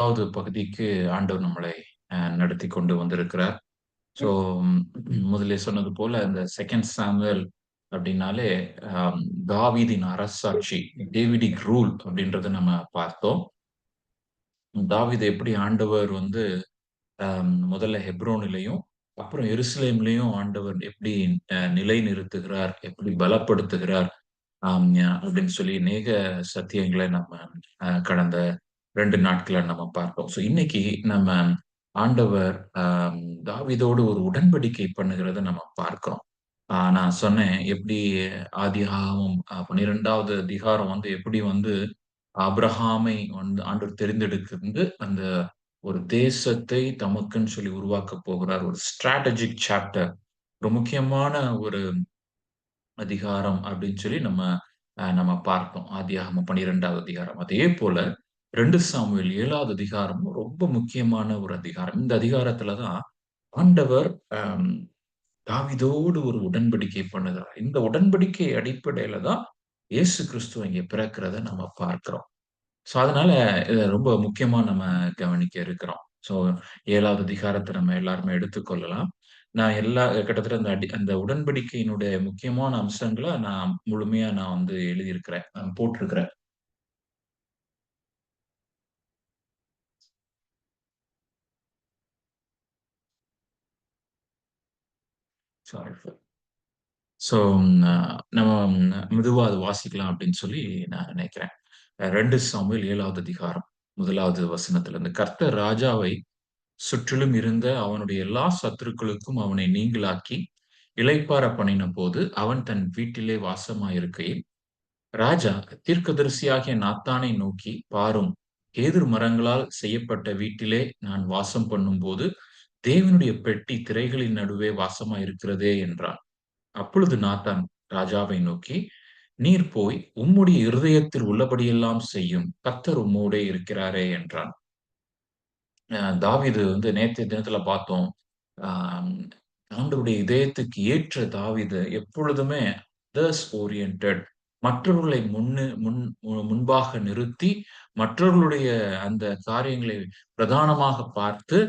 வது பகுதிக்கு ஆண்டவர் நம்மளை நடத்தி கொண்டு வந்திருக்கிறார். ஸோ முதலே சொன்னது போல இந்த செகண்ட் சாமுவேல் அப்படின்னாலே ஆம், தாவீதின் அரசாட்சி, டேவிடிக் ரூல் அப்படின்றத நம்ம பார்த்தோம். தாவீதை எப்படி ஆண்டவர் வந்து முதல்ல ஹெப்ரோனிலையும் அப்புறம் எருசலேம்லயும் ஆண்டவர் எப்படி நிலை நிறுத்துகிறார், எப்படி பலப்படுத்துகிறார் அப்படின்னு சொல்லி அநேக சத்தியங்களை நம்ம கடந்த 2 நாட்களா நம்ம பார்த்தோம். ஸோ இன்னைக்கு நம்ம ஆண்டவர் ஆம், தாவீதோடு ஒரு உடன்படிக்கை பண்ணுகிறத நம்ம பார்க்கிறோம். நான் சொன்னேன் எப்படி ஆதியாகமம் 12வது அதிகாரம் வந்து எப்படி வந்து ஆபிரகாமை வந்து ஆண்டவர் தெரிந்தெடுத்து அந்த ஒரு தேசத்தை தமக்குன்னு சொல்லி உருவாக்க போகிறார். ஒரு ஸ்ட்ராட்டஜிக் சாப்டர், ஒரு முக்கியமான ஒரு அதிகாரம் அப்படின்னு சொல்லி நம்ம பார்த்தோம். ஆதியாகமம் 12வது அதிகாரம். அதே போல 2 சாமுவேல் 7வது அதிகாரமும் ரொம்ப முக்கியமான ஒரு அதிகாரம். இந்த அதிகாரத்துல தான் ஆண்டவர் அம் தாவீதோடு ஒரு உடன்படிக்கை பண்ணுகிறார். இந்த உடன்படிக்கை அடிப்படையில தான் இயேசு கிறிஸ்து இங்கே பிறக்கிறத நம்ம பார்க்கிறோம். ஸோ அதனால இத ரொம்ப முக்கியமா நம்ம கவனிக்க இருக்கிறோம். ஸோ 7வது அதிகாரத்த நம்ம எல்லாருமே எடுத்துக்கொள்ளலாம். நான் கிட்டத்தட்ட அந்த உடன்படிக்கையினுடைய முக்கியமான அம்சங்கள நான் முழுமையா நான் வந்து எழுதியிருக்கிறேன். போட்டிருக்கிறேன். சாரி ஃபார் ஸோ நம்ம மெதுவா அத வாசிக்கலாம் அப்படின்னு சொல்லி நான் நினைக்கிறேன். 2 சாமுவேல் 7வது அதிகாரம் 1வது வசனத்திலிருந்து. கர்த்தர் ராஜாவை சுற்றிலும் இருந்த அவனுடைய எல்லா சத்துருக்களுக்கும் அவனை நீங்கலாக்கி இளைப்பாற பண்ணினபோது, அவன் தன் வீட்டிலே வாசமாயிருக்கையில், ராஜா தீர்க்கதரிசியாகிய நாத்தானை நோக்கி, பாரும், கேதுரு மரங்களால் செய்யப்பட்ட வீட்டிலே நான் வாசம் பண்ணும்போது, தேவனுடைய பெட்டி திரைகளின் நடுவே வாசமாயிருக்கிறதே என்றான். அப்பொழுது நாத்தான் ராஜாவை நோக்கி, நீர் போய் உம்முடைய இருதயத்தில் உள்ளபடியெல்லாம் செய்யும். கர்த்தர் உம்மோடே இருக்கிறாரே என்றான். தாவீது வந்து நேற்றைய தினத்துல பார்த்தோம். ஆம், ஆண்டவருடைய இதயத்துக்கு ஏற்ற தாவீது எப்பொழுதுமே அதர்ஸ் ஓரியன்டட், மற்றவர்களை முன்பாக நிறுத்தி மற்றவர்களுடைய அந்த காரியங்களை பிரதானமாக பார்த்து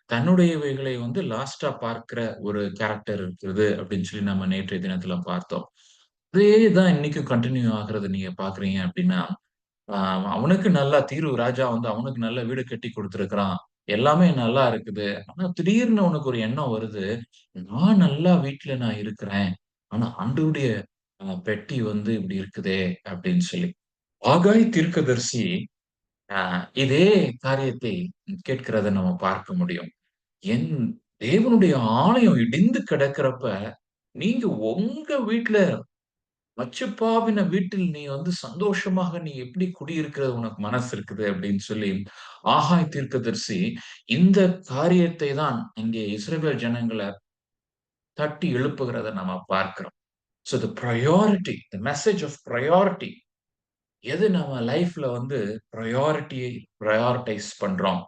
தன்னுடையவைகளை வந்து லாஸ்டா பார்க்கிற ஒரு கேரக்டர் இருக்குது அப்படின்னு சொல்லி நம்ம நேற்றைய தினத்துல பார்த்தோம். அதே தான் இன்னைக்கும் கண்டினியூ ஆகுறது நீங்க பாக்குறீங்க அப்படின்னா, அவனுக்கு நல்லா ராஜா வந்து அவனுக்கு நல்ல வீடு கட்டி குடுத்திருக்கிறான். எல்லாமே நல்லா இருக்குது. ஆனா திடீர்னு உனக்கு ஒரு எண்ணம் வருது. நான் நல்லா வீட்ல நான் இருக்கிறேன். ஆனா ஆண்டவருடைய பெட்டி வந்து இப்படி இருக்குதே அப்படின்னு சொல்லி. ஆகாய் தீர்க்கதரிசி அ இதே காரியத்தை கேட்கிறத நம்ம பார்க்க முடியும். என் தேவனுடைய ஆலயம் இடிந்து கிடக்கிறப்ப, நீங்க உங்க வீட்ல "மச்சுப்பாவின வீட்டில் நீ வந்து சந்தோஷமாக நீ எப்படி குடியிருக்கிறது உனக்கு மனசு இருக்குது?" அப்படின்னு சொல்லி ஆகாய் தீர்க்கதரிசி இந்த காரியத்தை தான் இங்கே இஸ்ரவேல் ஜனங்கள தட்டி எழுப்புகிறத நம்ம பார்க்கிறோம். So the priority, the message of priority, எது நம்ம லைஃப்ல வந்து பிரையாரிட்டியை பிரையாரிடைஸ் பண்றோம்.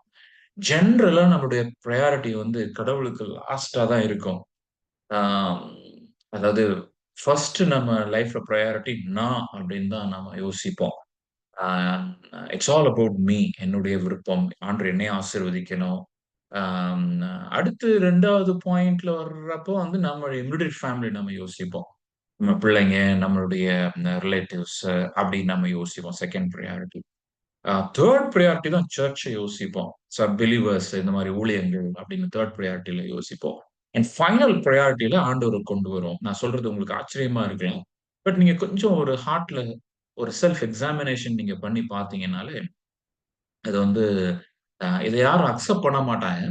ஜெனரலா நம்மளுடைய பிரையாரிட்டி வந்து கடவுளுக்கு லாஸ்ட்டா தான் இருக்கும். ஆம், அதாவது ஃபர்ஸ்ட் நம்ம லைஃப்ல பிரையாரிட்டி நான் அப்படின்னு தான் நம்ம யோசிப்போம். ஆ இட்ஸ் ஆல் அபௌட் மீ, என்னுடைய விருப்பம். ஆண்டவர் என்னைய ஆசீர்வதிக்கணும். ஆம் அடுத்து 2வது பாயிண்ட்ல வர்றப்போ வந்து நம்மளுடைய இமிடியேட் ஃபேமிலி நம்ம யோசிப்போம். நம்ம பிள்ளைங்க, நம்மளுடைய ரிலேட்டிவ்ஸ் அப்படின்னு நம்ம யோசிப்போம். Second priority. 3 பிரையாரிட்டி தான் சர்ச்ச யோசிப்போம். பிலீவர்ஸ் இந்த மாரி ஊழியங்கள் அப்படின்னு 3 பிரையாரிட்டில யோசிப்போம். அண்ட் ஃபைனல் பிரையாரிட்டில ஆண்டவர கொண்டு வரும். நான் சொல்றது உங்களுக்கு ஆச்சரியமா இருக்கலாம். பட் நீங்க கொஞ்சம் ஒரு ஹார்ட்ல ஒரு செல்ஃப் எக்ஸாமினேஷன் நீங்க பண்ணி பார்த்தீங்கன்னாலே, அது வந்து இத யாரும் அக்செப்ட் பண்ண மாட்டாங்க.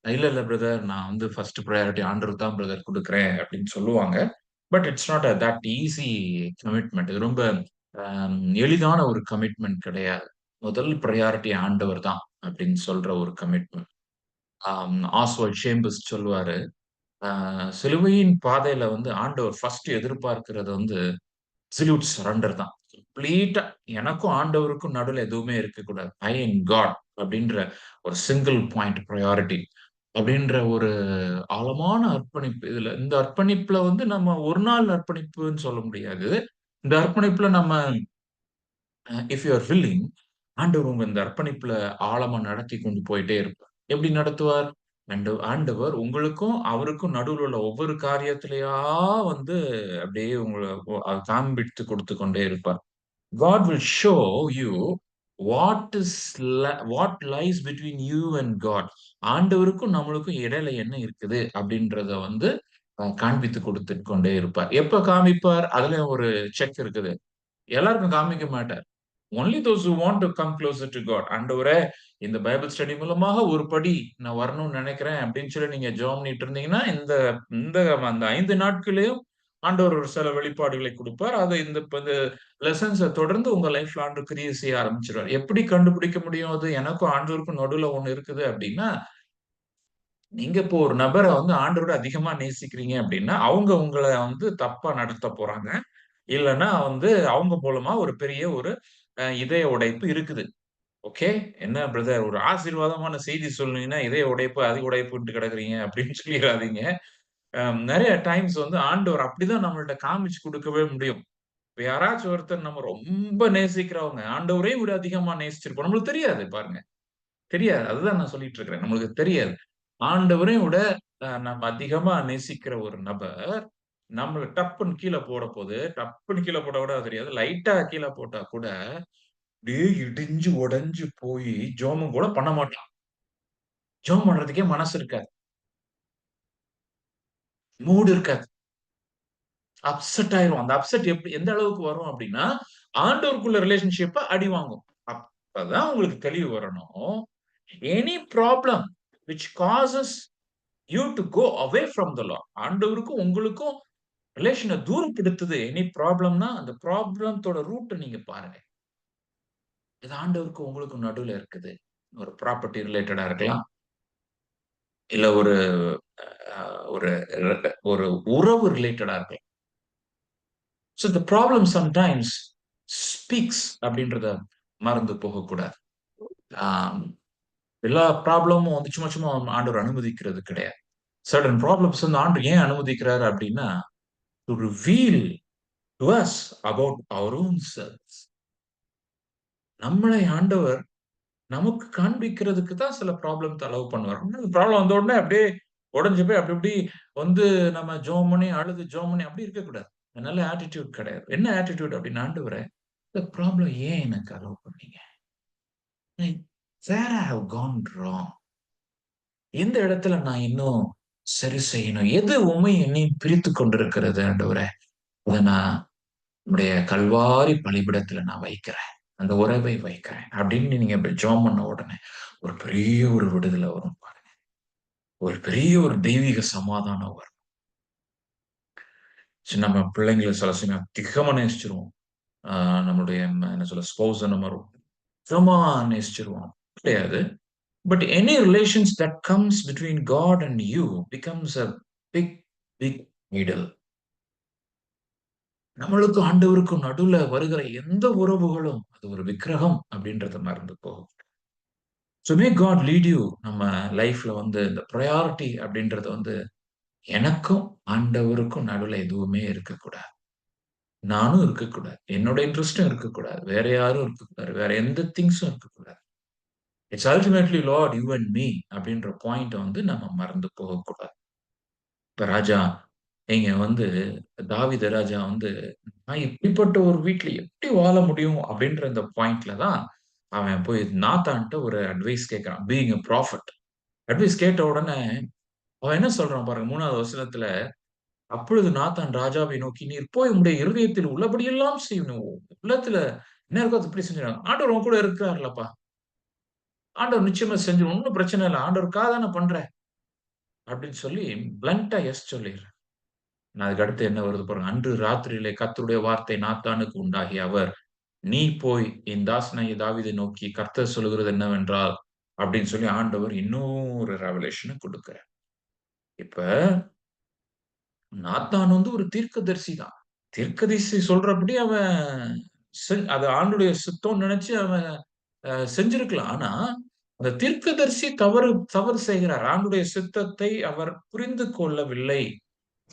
"இல்ல, இல்ல பிரதர் நான் வந்து ஃபர்ஸ்ட் பிரையாரிட்டி ஆண்டவருக்கு தான் பிரதர் குடுக்குறேன்" அப்படின்னு சொல்லுவாங்க. But it's not that easy commitment. இது ரொம்ப எளிதான ஒரு கமிட்மெண்ட் கிடையாது. முதல் பிரையாரிட்டி ஆண்டவர் தான் அப்படின்னு சொல்ற ஒரு கமிட்மெண்ட். ஆஸ்வால்ட் சேம்பர்ஸ் சொல்லுவாரு, சிலுவையின் பாதையில வந்து ஆண்டவர் ஃபர்ஸ்ட் எதிர்பார்க்கிறது வந்து அப்சல்யூட் சரண்டர் தான். கம்ப்ளீட்டா எனக்கும் ஆண்டவருக்கும் நடுவுல எதுவுமே இருக்கக்கூடாது. ஐ அண்ட் காட் அப்படின்ற ஒரு சிங்கிள் பாயிண்ட் பிரையாரிட்டி அப்படின்ற ஒரு ஆழமான அர்ப்பணிப்பு. இந்த அர்ப்பணிப்புல வந்து நம்ம ஒரு நாள் அர்ப்பணிப்புன்னு சொல்ல முடியாது. இந்த அர்ப்பணிப்புல நம்ம இஃப் யூ ஆர் வில்லிங், ஆண்டவர் உங்க இந்த அர்ப்பணிப்புல ஆழமா நடத்தி கொண்டு போயிட்டே இருப்பார். எப்படி நடத்துவார்? ஆண்டவர் உங்களுக்கும், அவருக்கும் நடுவுல உள்ள ஒவ்வொரு காரியத்திலயா வந்து அப்படியே உங்கள காண்பித்து கொடுத்து கொண்டே இருப்பார். God will show you what is what lies between you and God. ஆண்டவருக்கும் நம்மளுக்கும் இடையில என்ன இருக்குது அப்படின்றத வந்து காண்பித்து கொடுத்துக் கொண்டே இருப்பார். எப்ப காமிப்பார்? அதுல ஒரு செக் இருக்குது. எல்லாருக்கும் காமிக்க மாட்டார். Only those who want to come closer to God. ஆண்டவரே, இந்த பைபிள் ஸ்டடி மூலமாக ஒரு படி நான் வரணும்னு நினைக்கிறேன் அப்படின்னு சொல்லி நீங்க ஜெபம் பண்ணிட்டு இருந்தீங்கன்னா, இந்த இந்த அந்த 5 நாட்களையும் ஆண்டவர் ஒரு சில வெளிப்பாடுகளை குடுப்பார். அத இந்த லெசன்ஸ தொடர்ந்து உங்க லைஃப்ல ஆண்டவர் கிரியை செய்ய ஆரம்பிச்சுருவாரு. எப்படி கண்டுபிடிக்க முடியும் அது? எனக்கும் ஆண்டவருக்கும் நடுவுல ஒண்ணு இருக்குது அப்படின்னா, நீங்க இப்போ ஒரு நபர வந்து ஆண்டவரோட அதிகமா நேசிக்கிறீங்க அப்படின்னா, அவங்க உங்கள வந்து தப்பா நடத்த போறாங்க. இல்லன்னா வந்து அவங்க மூலமா ஒரு பெரிய ஒரு இதய உடைப்பு இருக்குது. ஓகே. என்ன பிரதர் ஒரு ஆசீர்வாதமான செய்தி சொன்னீங்கன்னா, இதய உடைப்பு, அது உடைப்புன்ட்டு கிடக்குறீங்க அப்படின்னு சொல்லிறாதீங்க. நெறைய டைம்ஸ் வந்து ஆண்டவர் அப்படிதான் நம்மள்ட்ட காமிச்சு குடுக்கவே முடியும். இப்ப யாராச்சும் ஒருத்தர் நம்ம ரொம்ப நேசிக்கிறவங்க, ஆண்டவரையும் விட அதிகமா நேசிச்சிருப்போம். நம்மளுக்கு தெரியாது பாருங்க. தெரியாது. அதுதான் நான் சொல்லிட்டு இருக்கிறேன். நம்மளுக்கு தெரியாது. ஆண்டவரையும் விட நம்ம அதிகமா நேசிக்கிற ஒரு நபர், நம்மள டப்புன்னு கீழ போடப்போது, டப்புன்னு கீழ போட்டா கூட தெரியாது. லைட்டா கீழ போட்டா கூட, அப்படியே இடிஞ்சு, உடைஞ்சு போயி ஜெபம் கூட பண்ண மாட்டான். ஜெபம் பண்றதுக்கே மனசு இருக்காது. மூட் இருக்காது. அப்செட் ஆயிருவோம். அந்த அப்செட் எந்த அளவுக்கு வரும் அப்டின்னா, ஆண்டவருக்குள்ள ரிலேஷன்ஷிப்ப அடி வாங்கும். அப்பதான் உங்களுக்கு தெளிவு வரணும். Any problem which causes you to go away from the lord. ஆண்டவருக்கும் உங்களுக்கும் ரிலேஷன தூரப்படுத்துது. எனி ப்ராப்ளம்னா, அந்த ப்ராப்ளத்தோட ரூட்ட நீங்க பாருங்க. இது ஆண்டவருக்கும் உங்களுக்கும் நடுவுல இருக்குது. ஒரு ப்ராப்பர்ட்டி ரிலேட்டடா இருக்கலாம். இல்ல ஒரு அ ஒரு ஒரு உறவு ரிலேட்டடா இருக்கலாம். So the problem sometimes speaks அப்படின்றத மறந்து போகக்கூடாது. ஆம். எல்லா ப்ராப்ளமும் வந்து சும்மா சும்மா ஆண்டவர் அனுமதிக்கிறது கிடையாது. சர்டன் ப்ராப்ளம்ஸ் வந்து ஆண்டவர் ஏன் அனுமதிக்கிறாரு அப்படின்னா, to reveal to us about our own selfs. நம்மளை ஆண்டவர் நமக்கு காண்பிக்கிறதுக்கு தான் சில ப்ராப்ளம்ஸ் அலோவ் பண்ணுவார். ப்ராப்ளம் வந்த உடனே அப்படியே உடைஞ்சு போய் அப்படி இப்படி வந்து நம்ம ஜெபம் பண்ணி, அழுது ஜெபம் பண்ணி அப்படி இருக்கக்கூடாது. நல்ல ஆட்டிட்யூட் கிடையாது. என்ன ஆட்டிட்யூட் அப்படின்னு ஆண்டவரே, இந்த ப்ராப்ளம் ஏன் எனக்கு அலோவ் பண்ணீங்க? வேர் ஐ ஹவ் கான் ராங்? எந்த இடத்துல நான் இன்னும் சரி செய்யணும்? எது உம்மையும் என்னையும் பிரித்துக் கொண்டிருக்கிறது ஆண்டவரே? அத நான் உம்முடைய கல்வாரி பலிபீடத்துல நான் வைக்கிறேன். அந்த உறவை வைக்கிறேன். அப்படின்னு நீங்க இப்படி ஜெபம் பண்ண உடனே, ஒரு பெரிய ஒரு விடுதலை வரும் பாருங்க. ஒரு பெரிய ஒரு தெய்வீக சமாதானம் வரும். நம்ம பிள்ளைங்கள சில சமயம் அதிகமா நேசிச்சுருவோம். ஆ நம்மளுடைய என்ன சொல்ல ஸ்பௌஸ நம்ம சுத்தமா நேசிச்சுருவோம். கிடையாது. But any relations that comes between God and you becomes a big, big idol. நம்மளுக்கும் ஆண்டவருக்கும் நடுவுல வருகிற எந்த உறவுகளும் அது ஒரு விக்கிரகம் அப்படின்றத மறந்து போகும். So may God lead you. நம்ம லைஃப்ல வந்து இந்த பிரையாரிட்டி அப்படின்றது வந்து எனக்கும் ஆண்டவருக்கும் நடுவுல எதுவுமே இருக்கக்கூடாது. நானும் இருக்கக்கூடாது. என்னோட இன்ட்ரெஸ்டும் இருக்கக்கூடாது. வேற யாரும் இருக்கக்கூடாது. வேற எந்த திங்ஸும் இருக்கக்கூடாது. It's ultimately Lord you and me அப்படின்ற பாயிண்ட்ட வந்து நம்ம மறந்து போகக்கூடாது. இப்ப ராஜா நீங்க வந்து தாவீது ராஜா வந்து, நான் இப்படிப்பட்ட ஒரு வீட்ல எப்படி வாழ முடியும்? அப்படின்ற இந்த பாயிண்ட்ல தான் அவன் போய் நாத்தான்ட்ட ஒரு அட்வைஸ் கேட்கிறான். Being a prophet. அட்வைஸ் கேட்ட உடனே அவன் என்ன சொல்றான் பாருங்க 3வது வசனத்துல, அப்பொழுது நாத்தான் ராஜாவை நோக்கி, "நீர் போய் உம்முடைய இருதயத்தில் உள்ளபடியெல்லாம் செய்யணும். உள்ளத்துல என்ன இருக்கோ அது இப்படி செஞ்சிடு. ஆண்டவர் உன் கூட இருக்கிறார்லப்பா. ஆண்டவர் நிச்சயமா செஞ்சிரும். ஒண்ணும் பிரச்சனை இல்ல. ஆண்டவருக்காக தானே பண்ற." அப்படின்னு சொல்லி பிளன்ட்டா எஸ் சொல்லிர்றான். அதுக்கு அடுத்து என்ன வருது பாருங்க. அன்று ராத்திரியிலே கர்த்தருடைய வார்த்தை நாத்தானுக்கு உண்டாகி அவர், "நீ போய் என் தாசனாகிய தாவீதை நோக்கி கர்த்தர் சொல்லுகிறது என்னவென்றால்" அப்படின்னு சொல்லி ஆண்டவர் இன்னொரு ரெவலேஷன குடுக்கிறார். இப்ப நாத்தான் வந்து ஒரு தீர்க்கதரிசி தான். தீர்க்கதரிசி சொல்றபடி அவன் அது ஆண்டுடைய சித்தம்னு நெனச்சு அவன் செஞ்சிருக்கலாம். ஆனா, அந்த தீர்க்கதரிசி தவறு தவறு செய்கிறார். ஆண்டுடைய சித்தத்தை அவர் புரிந்து கொள்ளவில்லை.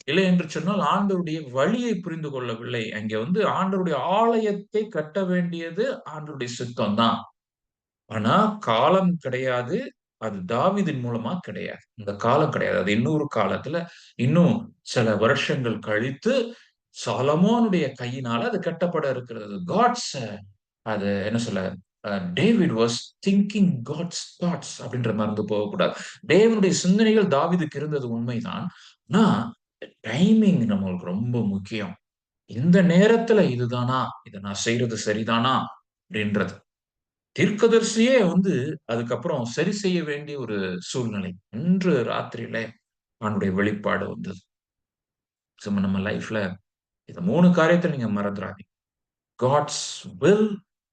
இல்லை என்று சொன்னால் ஆண்டவருடைய வழியை புரிந்து கொள்ளவில்லை. அங்கே வந்து ஆண்டவருடைய ஆலயத்தை கட்ட வேண்டியது ஆண்டவருடைய சித்தம் தான். ஆனா காலம் கிடையாது. அது தாவீதின் மூலமா கிடையாது. இந்த காலம் கிடையாது. அது இன்னொரு காலத்துல, இன்னும் சில வருஷங்கள் கழித்து சாலமோனுடைய கையினால அது கட்டப்பட இருக்கிறது. காட்ஸ் அது என்ன சொல்ல, David was thinking God's thoughts அப்படின்ற மறந்து போகக்கூடாது. தேவனுடைய சிந்தனைகள் தாவீதுக்கு இருந்தது உண்மைதான். ஆனா டைமிங் நம்மளுக்கு ரொம்ப முக்கியம். இந்த நேரத்துல இதுதானா? இத நான் செய்றது சரிதானா? அப்படின்றது. தீர்க்கதரிசியே வந்து அதுக்கப்புறம் சரி செய்ய வேண்டிய ஒரு சூழ்நிலை. இன்று ராத்திரியில அவனுடைய வெளிப்பாடு வந்தது. சும்மா நம்ம லைஃப்ல இந்த 3 காரியத்த நீங்க மறந்துறாதீங்க. God's will,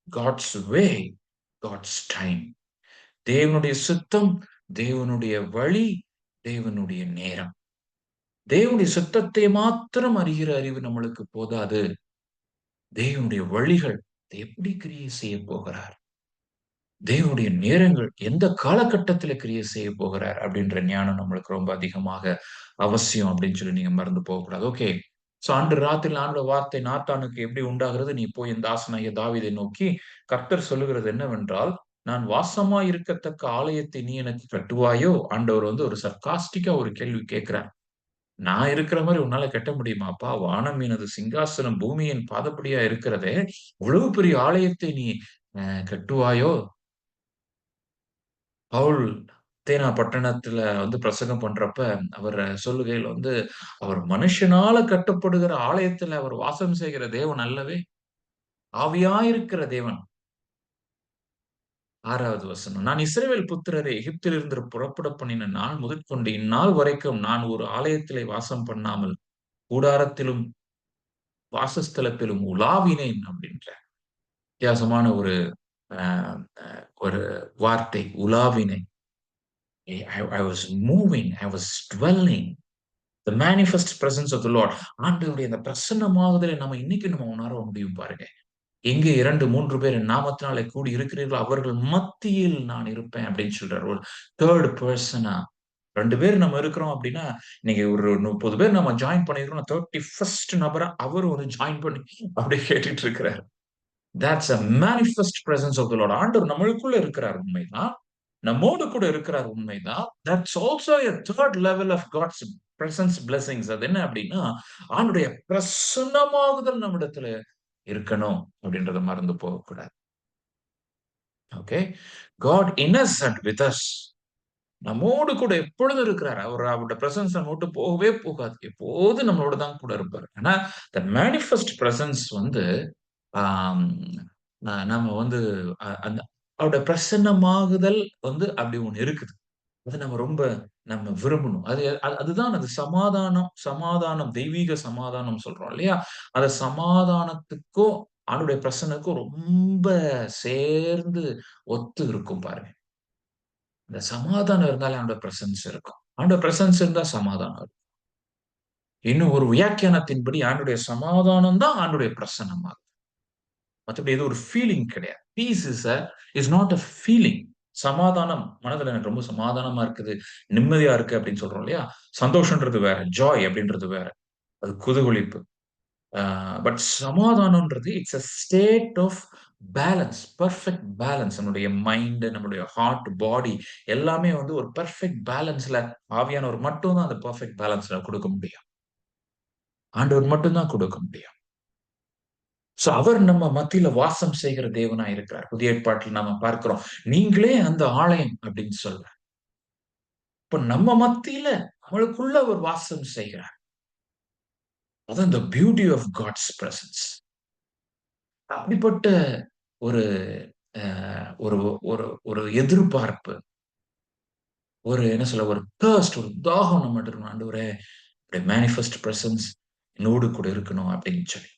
God's way, God's time. தேவனுடைய சித்தம், தேவனுடைய வழி, தேவனுடைய நேரம். தேவனுடைய சித்தத்தை மாத்திரம் அறிகிற அறிவு நம்மளுக்கு போதாது. தேவனுடைய வழிகள் எப்படி கிரியை செய்ய போகிறார்? தேவனுடைய நேரங்கள் எந்த காலகட்டத்தில கிரியை செய்ய போகிறார் அப்படின்ற ஞானம் நம்மளுக்கு ரொம்ப அதிகமாக அவசியம் அப்படின்னு சொல்லி நீங்க மறந்து போகக்கூடாது. ஓகே. சோ அன்று ராத்திரியில் ஆண்டவருடைய வார்த்தை நாத்தானுக்கு எப்படி உண்டாகிறது? நீ போய் என் தாசனாகிய தாவீதை நோக்கி கர்த்தர் சொல்லுகிறது என்னவென்றால், நான் வாசமாய் இருக்கத்தக்க ஆலயத்தை நீ எனக்கு கட்டுவாயோ? ஆண்டவர் வந்து ஒரு சர்க்காஸ்டிக்கா ஒரு கேள்வி கேட்கிறார். நான் இருக்கிற மாரி உன்னால கட்ட முடியுமாப்பா? வானம் எனது சிங்காசனம், பூமி என் பாதப்படியா இருக்கிறதே! இவ்வளவு பெரிய ஆலயத்தை நீ கட்டுவாயோ? பவுல் அத்தேனா பட்டணத்துல வந்து பிரசங்கம் பண்றப்ப, அவர் சொல்லுகையில வந்து, அவர் மனுஷனால கட்டப்படுகிற ஆலயத்துல அவர் வாசம் செய்கிற தேவன் அல்லவே! ஆவியாயிருக்கிற தேவன். 6வது வசனம். நான் இஸ்ரவேல் புத்திரரை எகிப்திலிருந்து புறப்பட பண்ணின நாள் முதற்கொண்டு இந்நாள் வரைக்கும் நான் ஒரு ஆலயத்திலே வாசம் பண்ணாமல், கூடாரத்திலும், வாசஸ்தலத்திலும் உலாவினேன் அப்படின்றார். வித்தியாசமான ஒரு அ அ ஒரு வார்த்தை. உலாவினேன். I was moving. I was dwelling. The manifest presence of the Lord. ஆண்டவருடைய அந்த பிரசன்னமாகுதலை நம்ம இன்னைக்கு நம்ம உணர முடியும் பாருங்க. எங்கே 2, 3 பேர் என் நாமத்தினாலே கூடி இருக்கிறீர்களோ அவர்கள் மத்தியில் நான் இருப்பேன் அப்படின்னு சொல்றாரு. ஒரு 3 பெர்சனா 2 பேர் நம்ம இருக்கிறோம் அப்படின்னா, இன்னைக்கு ஒரு 30 பேர் நம்ம ஜாயின் பண்ணியிருக்கிறோம். 31 நபரா அவரு ஒரு ஜாயின் பண்ணி அப்படியே கேட்டுட்டு இருக்கிறாரு. That's a manifest presence of the Lord. ஆண்டவர் நம்மளுக்குள்ள இருக்கிறார் உண்மைதான். நம்மோடு கூட இருக்கிறார் உண்மைதான். That's also a third level of God's presence blessings. அது என்ன அப்படின்னா, ஆண்டுடைய பிரசன்னமாகுதல் நம்மிடத்துல இருக்கணும் அப்படின்றத மறந்து போகக்கூடாது. Okay. God innocent with us. நம்மோடு கூட எப்பொழுதும் இருக்கிறார். அவருடைய பிரசன்ஸ் நம்ம விட்டு போகவே போகாது. எப்போதும் நம்மளோட தான் கூட இருப்பாரு. ஆனா, the manifest presence வந்து ஆம், நம்ம வந்து அந்த அவருடைய பிரசன்னமாகுதல் வந்து அப்படி ஒண்ணு இருக்குது. அது நம்ம ரொம்ப நம்ம விரும்பணும். அதுதான் அது சமாதானம் சமாதானம், தெய்வீக சமாதானம் சொல்றோம் இல்லையா? அந்த சமாதானத்துக்கும், ஆண்டவருடைய பிரசன்னத்துக்கும் ரொம்ப சேர்ந்து ஒத்து இருக்கும் பாருங்க. இந்த சமாதானம் இருந்தாலே ஆண்டவர் பிரசன்ஸ் இருக்கும். ஆண்டவர் பிரசன்ஸ் இருந்தா சமாதானம் இருக்கும். இன்னும் ஒரு வியாக்கியானத்தின்படி ஆண்டுடைய சமாதானம் தான் ஆண்டுடைய பிரசன்னமா மத்தபடி ஏதோ ஒரு ஃபீலிங் கிடையாது. Peace is not a feeling. சமாதானம் மனதுல எனக்கு ரொம்ப சமாதானமா இருக்குது, நிம்மதியா இருக்கு அப்படின்னு சொல்றோம் இல்லையா? சந்தோஷம்ன்றது வேற. ஜாய் அப்படின்றது வேற. அது குதூகலிப்பு. ஆ பட் சமாதானம்ன்றது it's a state of balance. Perfect balance. நம்முடைய மைண்ட், நம்முடைய ஹார்ட், பாடி எல்லாமே வந்து ஒரு பெர்ஃபெக்ட் பேலன்ஸ்ல ஆவியானவர் மட்டும் தான் அந்த பெர்ஃபெக்ட் பேலன்ஸ்ல குடுக்க முடியும். ஆண்டவர் மட்டும் தான் குடுக்க முடியும். சோ அவர் நம்ம மத்தியில வாசம் செய்கிற தேவனா இருக்கிறார். புதிய ஏற்பாட்டில் நாம பார்க்கிறோம். நீங்களே அந்த ஆலயம் அப்படின்னு சொல்றார். இப்ப நம்ம மத்தியில அவளுக்குள்ள அவர் வாசம் செய்கிறார். அதான் the beauty of God's presence. அப்படிப்பட்ட ஒரு அ ஒரு ஒரு ஒரு எதிர்பார்ப்பு, ஒரு என்ன சொல்ல ஒரு தர்ஸ்ட் ஒரு தாகம் நம்மட்ட இருக்கணும். ஆண்டவரே, உடைய மேனிஃபெஸ்ட் பிரசன்ஸ் என்னோடு கூட இருக்கணும் அப்படின்னு சொல்லி.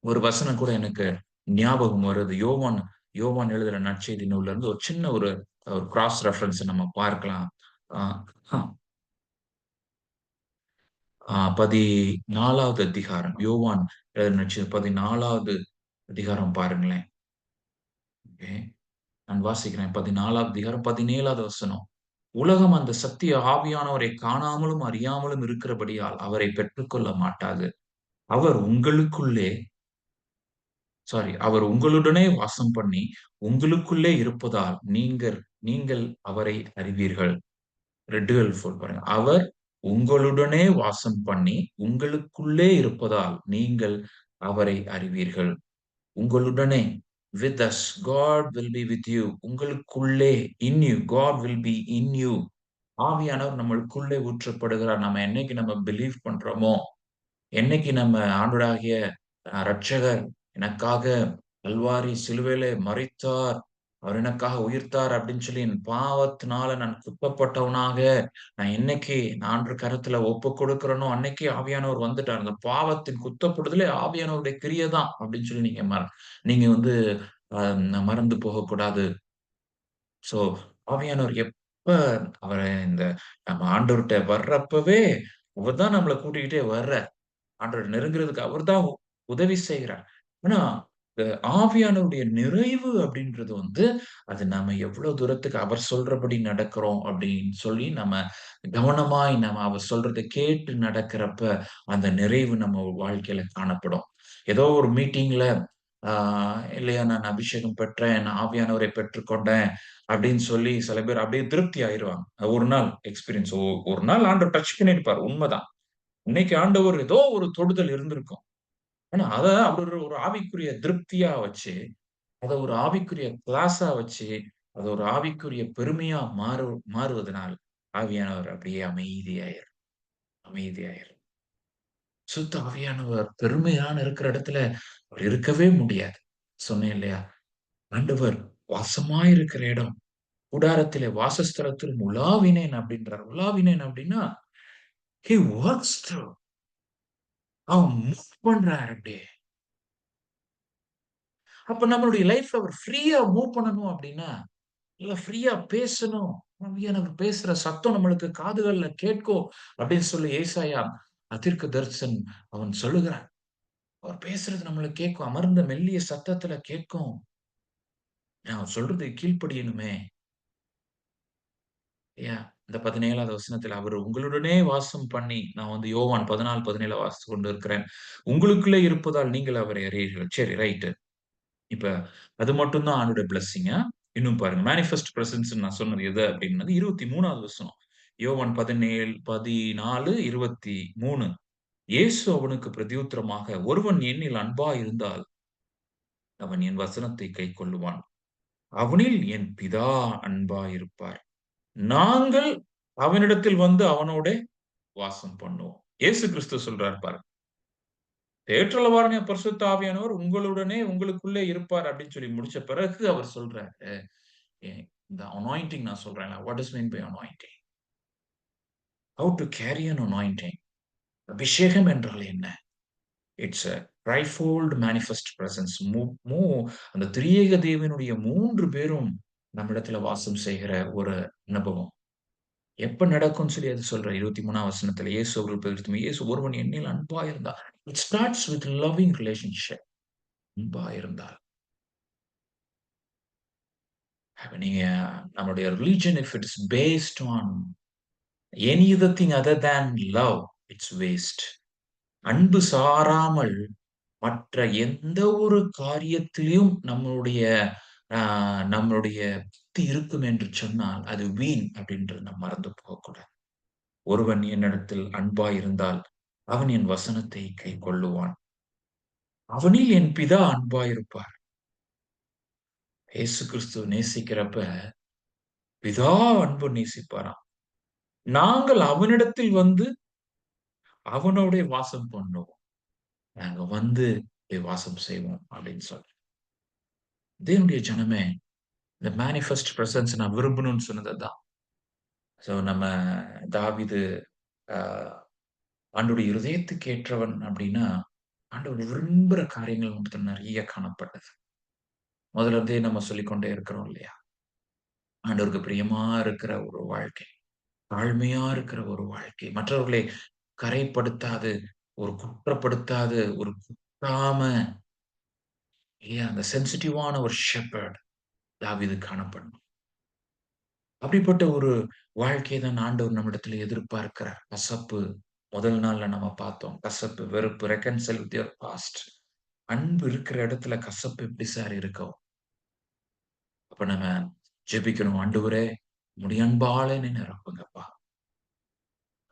ஒரு வசனம் கூட எனக்கு ஞாபகம் வருது. யோவான் யோவான் எழுதுற நற்செய்தி நூல்ல இருந்து ஒரு சின்ன ஒரு ஒரு கிராஸ் ரெஃபரன்ஸ் நம்ம பார்க்கலாம். ஆ அ ஆ 14வது அதிகாரம். யோவான் எழுதின நற்செய்தி 14வது அதிகாரம் பாருங்களேன். ஓகே. நான் வாசிக்கிறேன். 14வது அதிகாரம் 17வது வசனம். உலகம் அந்த சத்திய ஆவியானவரை காணாமலும் அறியாமலும் இருக்கிறபடியால் அவரை பெற்றுக்கொள்ள மாட்டாது. அவர் உங்களுக்குள்ளே அவர் உங்களுடனே வாசம் பண்ணி உங்களுக்குள்ளே இருப்பதால் நீங்கள் நீங்கள் அவரை அறிவீர்கள். 2 பாருங்க. அவர் உங்களுடனே வாசம் பண்ணி உங்களுக்குள்ளே இருப்பதால் நீங்கள் அவரை அறிவீர்கள். உங்களுடனே, with us. God will be with you. உங்களுக்குள்ளே, in you. God will be in you. ஆவியானவர் நம்மளுக்குள்ளே ஊற்றப்படுகிறார். நம்ம பிலீவ் பண்றோமோ, என்னைக்கு நம்ம ஆண்டவராகிய இரட்சகர் எனக்காக கல்வாரி சிலுவையிலே மரித்தார், அவர் எனக்காக உயிர்த்தார் அப்படின்னு சொல்லி என் பாவத்தினால நான் குத்தப்பட்டவனாக நான் என்னைக்கு நான் ஆண்டவர் கரத்துல ஒப்பு கொடுக்கிறேனோ அன்னைக்கு ஆவியானவர் வந்துட்டார். அந்த பாவத்தின் குத்தப்படுதலே ஆவியானவருடைய கிரியை தான் அப்படின்னு சொல்லி நீங்க வந்து மறந்து போகக்கூடாது. சோ ஆவியானவர் எப்ப அவர இந்த நம்ம ஆண்டவர்ட்ட வர்றப்பவே அவர்தான் நம்மள கூட்டிக்கிட்டே வர்றார். ஆண்டவர நெருங்குறதுக்கு அவர்தான் உதவி செய்கிறார். ஆனா, இந்த ஆவியானவருடைய நிறைவு அப்படின்றது வந்து, அது நாம எவ்வளவு தூரத்துக்கு அவர் சொல்றபடி நடக்கிறோம் அப்படின்னு சொல்லி நம்ம கவனமாய் அவர் சொல்றத கேட்டு நடக்கிறப்ப, அந்த நிறைவு நம்ம வாழ்க்கையில காணப்படும். ஏதோ ஒரு மீட்டிங்ல ஆ இல்லையா நான் அபிஷேகம் பெற்றேன், நான் ஆவியானவரை பெற்றுக்கொண்டேன் அப்படின்னு சொல்லி சில பேர் அப்படியே திருப்தி ஆயிருவாங்க. ஒரு நாள் எக்ஸ்பீரியன்ஸ். ஒரு நாள் ஆண்டவர் டச் பண்ணியிருப்பார். உண்மதான். இன்னைக்கு ஆண்டவர் ஏதோ ஒரு தொடுதல் இருந்திருக்கும். ஆனா, அத அவர் ஒரு ஆவிக்குரிய திருப்தியா வச்சு, அத ஒரு ஆவிக்குரிய கிளாஸா வச்சு, அத ஒரு ஆவிக்குரிய பெருமையா மாறுவதனால், ஆவியானவர் அப்படியே அமைதியாயிரு. சுத்த ஆவியானவர் பெருமையான இருக்கிற இடத்துல அவர் இருக்கவே முடியாது. சொன்னேன் இல்லையா? ஆண்டவர் வாசமாயிருக்கிற இடம். கூடாரத்திலே வாசஸ்தலத்திலும் உலாவினேன் அப்படின்றார். உலாவினேன் அப்படின்னா, ஹி வொர்க்ஸ் த்ரூ. அவன் மூவ் பண்றாரு அப்படியே. அப்ப நம்மளுடைய லைஃப்ல அவர் ஃப்ரீயா மூவ் பண்ணணும் அப்படின்னா, இல்ல ஃப்ரீயா பேசணும். ஆவியானவர் பேசுற சத்தம் நம்மளுக்கு காதுகள்ல கேட்கும் அப்படின்னு சொல்லி ஏசாயா தீர்க்கதரிசன் அவன் சொல்லுகிறான். அவர் பேசுறது நம்மளுக்கு கேட்கும். அமர்ந்த மெல்லிய சத்தத்துல கேட்கும். நான் சொல்றது கீழ்ப்படியணுமே. ஏன் இந்த 17வது வசனத்துல அவர் உங்களுடனே வாசம் பண்ணி நான் வந்து யோவான் 14, 17 வாசித்து கொண்டு இருக்கிறேன். உங்களுக்குள்ளே இருப்பதால் நீங்கள் அவரை அறியீர்கள். சரி ரைட். இப்ப அது மட்டும் தான் ஆண்டவருடைய பிளெஸ்ஸிங்கா? இன்னும் பாருங்க. மேனிஃபெஸ்ட் பிரசன்ஸ் நான் சொன்னது எது அப்டின்னது 23வது வசனம். யோவான் 17, 14, 23. இயேசு அவனுக்கு பிரதியுத்தரமாக, "ஒருவன் என்னில் அன்பாய் இருந்தால், அவன் என் வசனத்தை கைக்கொள்ளுவான். அவனில் என் பிதா அன்பாய் இருப்பார். நாங்கள் அவனிடத்தில் வந்து அவனோடே வாசம் பண்ணுவோம்." இயேசு கிறிஸ்து சொல்றார் பாருங்க. தேற்றரவாளனாகிய பரிசுத்த ஆவியானவர் உங்களுடனே உங்களுக்குள்ளே இருப்பார் அப்படின்னு சொல்லி முடிச்ச பிறகு அவர் சொல்றாரு. இந்த அனாயிண்டிங் நான் சொல்றேன்ல. What is mean by anointing? How to carry an anointing? அபிஷேகம் என்றால் என்ன? It's a threefold manifest presence. அந்த திரியேக தேவனுடைய 3 பேரும் நம்மிடத்துல வாசம் செய்கிற ஒரு அனுபவம். எப்ப நடக்கும்னு சொல்லி அது சொல்ற 23ஆம் வசனத்துல இயேசு அவர்கள் பதில் இயேசு ஒருவன் என்னில் அன்பா இருந்தா. It starts with loving relationship. அன்பா இருந்தால். அப்ப நீங்க நம்முடைய religion if it is based on any other thing other than love, it's waste. அன்பு சாராமல் மற்ற எந்த ஒரு காரியத்திலும் நம்மளுடைய புத்தி இருக்கும் என்று சொன்னால், அது வீண் அப்படின்றது நம்ம மறந்து போகக்கூடாது. ஒருவன் என்னிடத்தில் அன்பாய் இருந்தால், அவன் என் வசனத்தை கைக்கொள்ளுவான். அவனில் என் பிதா அன்பாயிருப்பார். இயேசு கிறிஸ்துவ நேசிக்கிறப்ப, பிதா அன்பு நேசிப்பாராம். நாங்கள் அவனிடத்தில் வந்து அவனோடே வாசம் பண்ணுவோம். நாங்க வந்து வாசம் செய்வோம் அப்படின்னு சொல்றேன். தேவனுடைய ஜனமே, இந்த மேனிஃபெஸ்ட் பிரசன்ஸ் நான் விரும்பணும்னு சொன்னது அதான். சோ நம்ம தாவீது அ ஆண்டவருடைய இருதயத்துக்கு ஏற்றவன் அப்படின்னா, ஆண்டவர் விரும்புற காரியங்கள் நம்மிடத்தில் நெறைய காணப்பட்டது. முதல்ல இருந்தே நம்ம சொல்லிக்கொண்டே இருக்கிறோம் இல்லையா? ஆண்டவருக்கு பிரியமா இருக்கிற ஒரு வாழ்க்கை. தாழ்மையா இருக்கிற ஒரு வாழ்க்கை. மற்றவர்களை கரைப்படுத்தாது, ஒரு குற்றப்படுத்தாது, ஒரு குத்தாம இல்லையா? அந்த சென்சிட்டிவான ஒரு ஷெப்பர்ட் தாவீது காணப்படணும். அப்படிப்பட்ட ஒரு வாழ்க்கைய தான் ஆண்டவர் நம்மிடத்துல எதிர்பார்க்கிறார். கசப்பு முதல் நாள்ல நம்ம பார்த்தோம். கசப்பு, வெறுப்பு, ரெக்கன்சைல் வித் யுவர் பாஸ்ட். அன்பு இருக்கிற இடத்துல கசப்பு எப்படி சார் இருக்கும்? அப்ப நம்ம ஜெபிக்கணும். ஆண்டவரே, உம்முடைய அன்பால என்னை நிரப்புங்கப்பா.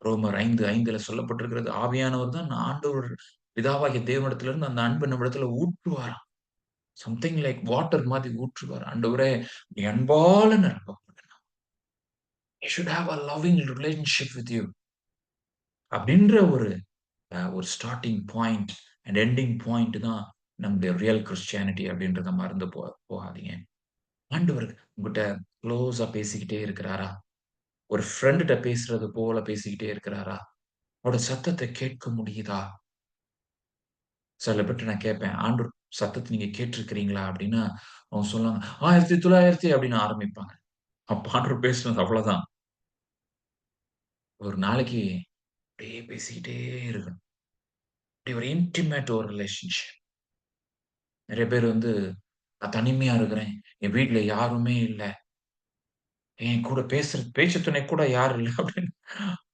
ரோமர் 5:5 சொல்லப்பட்டிருக்கிறது. ஆவியானவர் தான் ஆண்டவர் பிதாவாகிய தேவனிடத்திலிருந்து அந்த அன்பு நம்மிடத்துல ஊற்றுவாராம். சம்திங் லைக் வாட்டர் மாதிரி ஊற்றுவார். ஆண்டவரே, நீ அன்பால நிரப்பப்படுங்க. I should have a loving relationship with you. அப்படின்ற ஒரு starting point and ending point தான் நம்முடைய ரியல் கிறிஸ்டியானிட்டி அப்படின்றத மறந்து போகாதீங்க. ஆண்டவர் உங்ககிட்ட க்ளோஸா பேசிக்கிட்டே இருக்கிறாரா? ஒரு ஃப்ரெண்ட்ட பேசுறது போல பேசிக்கிட்டே இருக்கிறாரா? அவரோட சத்தத்த கேட்க முடியுதா? சில பேர்ட்ட நான் கேட்பேன், "ஆண்டவர் சத்தத்த நீங்க கேட்டிருக்கிறீங்களா?" அப்படின்னா, அவங்க சொல்லுவாங்க, "ஆயிரத்தி தொள்ளாயிரத்தி" அப்படின்னு ஆரம்பிப்பாங்க. அப்ப ஆண்டவர் பேசுனது அவ்வளவுதான். ஒரு நாளைக்கு அப்படியே பேசிக்கிட்டே இருக்கணும். அப்படி ஒரு இன்டிமேட் ஒரு ரிலேஷன்ஷிப். நெறைய பேர் வந்து, "நான் தனிமையா இருக்கிறேன். என் வீட்ல யாருமே இல்ல. என் கூட பேச்சு துணை கூட யாரும் இல்ல" அப்படின்னு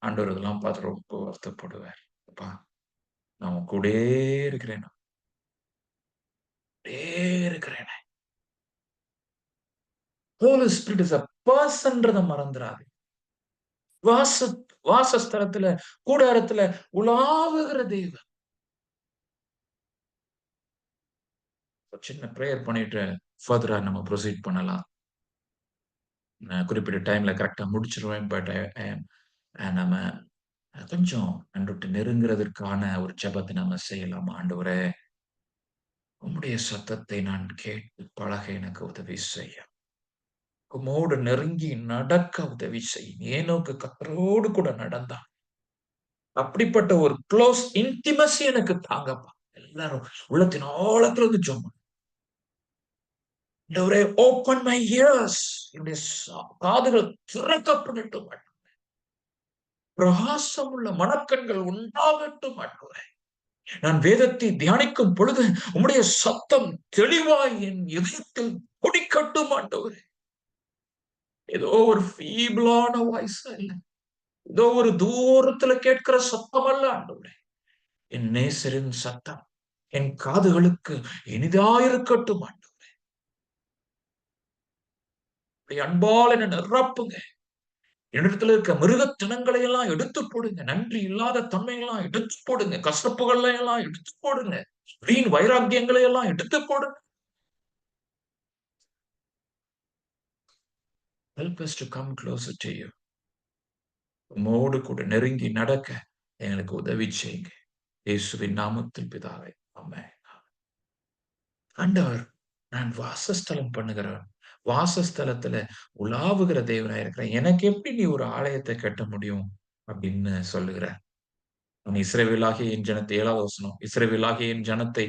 ஆண்டவர் இதெல்லாம் பார்த்து ரொம்ப வருத்தப்படுவார். "அப்பா, நான் உன் கூடயே இருக்கிறேன். கூடயே இருக்கிறேன்." ஹோலி ஸ்பிரிட் இஸ் அ பெர்சன்றத மறந்துறாதீங்க. வாச வாசஸ்தலத்துல, கூடாரத்துல உலாவுகிற தெய்வன். ஒரு சின்ன பிரேயர் பண்ணிட்டு ஃபர்தரா நம்ம புரோசீட் பண்ணலாம். நான் குறிப்பிட்ட டைம்ல கரெக்ட்டா முடிச்சுருவேன். பட் ஐ அம் நம்ம கொஞ்சம் ஆண்டவர்ட்ட நெருங்குறதற்கான ஒரு ஜெபத்த நம்ம செய்யலாம். ஆண்டவரே, உம்முடைய சத்தத்தை நான் கேட்டு பழக எனக்கு உதவி செய்யும். உம்மோடு நெருங்கி நடக்க உதவி செய்யும். ஏனோக்கு கர்த்தரோடு கூட நடந்தான். அப்படிப்பட்ட ஒரு க்ளோஸ் இன்டிமசி எனக்கு தாங்கப்பா. எல்லாரும் உள்ளத்தின் ஆழத்துல இருந்து ஜெபம் பண்ணுங்க. ஆண்டவரே, ஓப்பன் மை இயர்ஸ். என்னுடைய காதுகள் திறக்கப்படட்டும். பிரகாசமுள்ள மனக்கண்கள் உண்டாகட்டும் ஆண்டவரே. நான் வேதத்தை தியானிக்கும் பொழுது உம்முடைய சத்தம் தெளிவாய் என் இதயத்தில் கொடிக்கட்டும் ஆண்டவரே. ஏதோ ஒரு ஃபீபிளான வாய்ஸ் இல்ல. ஏதோ ஒரு தூரத்துல கேட்கிற சத்தம் அல்ல ஆண்டவரே. என் நேசரின் சத்தம் என் காதுகளுக்கு இனிதாயிருக்கட்டும் ஆண்டவரே. உம்முடைய அன்பால் என்னை நிரப்புங்க. என்னிடத்துல இருக்க மிருகத்தனங்களை எல்லாம் எடுத்து போடுங்க. நன்றி இல்லாத தன்மையெல்லாம் எடுத்து போடுங்க. கசப்புகளை எல்லாம் எடுத்து போடுங்க. வீண் வைராக்கியங்களை எல்லாம் எடுத்து போடுங்க. Help us to come closer to you. உம்மோடு கூட நெருங்கி நடக்க எங்களுக்கு உதவி செய்யுங்க. இயேசுவின் நாமத்தில் பிதாவே. ஆமென். ஆண்டவர், நான் வாசஸ்தலம் பண்ணுகிறவன். வாசஸ்தலத்துல உலாவுகிற தேவனா இருக்கிறேன். எனக்கு எப்படி நீ ஒரு ஆலயத்தை கட்ட முடியும்? அப்படின்னு சொல்லுகிறார். நான் இஸ்ரவேலாகிய என் ஜனத்தை 7வது வசனம். இஸ்ரவேலாகிய என் ஜனத்தை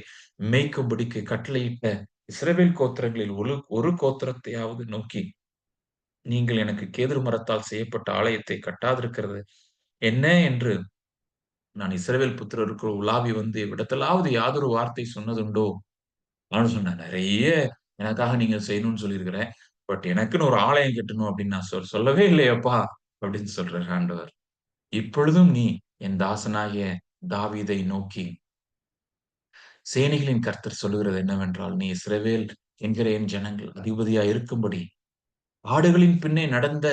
மேய்க்கும்படிக்கு கட்டளையிட்ட இஸ்ரவேல் கோத்திரங்களில் ஒரு கோத்திரத்தையாவது நோக்கி, நீங்கள் எனக்கு கேதுரு மரத்தால் செய்யப்பட்ட ஆலயத்தை கட்டாதிருக்கிறது என்ன என்று நான் இஸ்ரவேல் புத்திரருக்கு உலாவி வந்து இவ்விடத்திலாவது யாதொரு வார்த்தை சொன்னதுண்டோ? அவன் சொன்னான், "நெறைய எனக்காக நீங்க செய்யணும்னு சொல்லியிருக்கிறேன். பட் எனக்குன்னு ஒரு ஆலயம் கட்டணும் அப்படின்னு நான் சொல்லவே இல்லையேப்பா" அப்படின்னு சொல்றார் ஆண்டவர். இப்பொழுதும் நீ என் தாசனாகிய தாவீதை நோக்கி சேனைகளின் கர்த்தர் சொல்லுகிறது என்னவென்றால், நீ இஸ்ரவேல் என்கிற என் ஜனங்கள் அதிபதியாய் இருக்கும்படி, ஆடுகளின் பின்னே நடந்த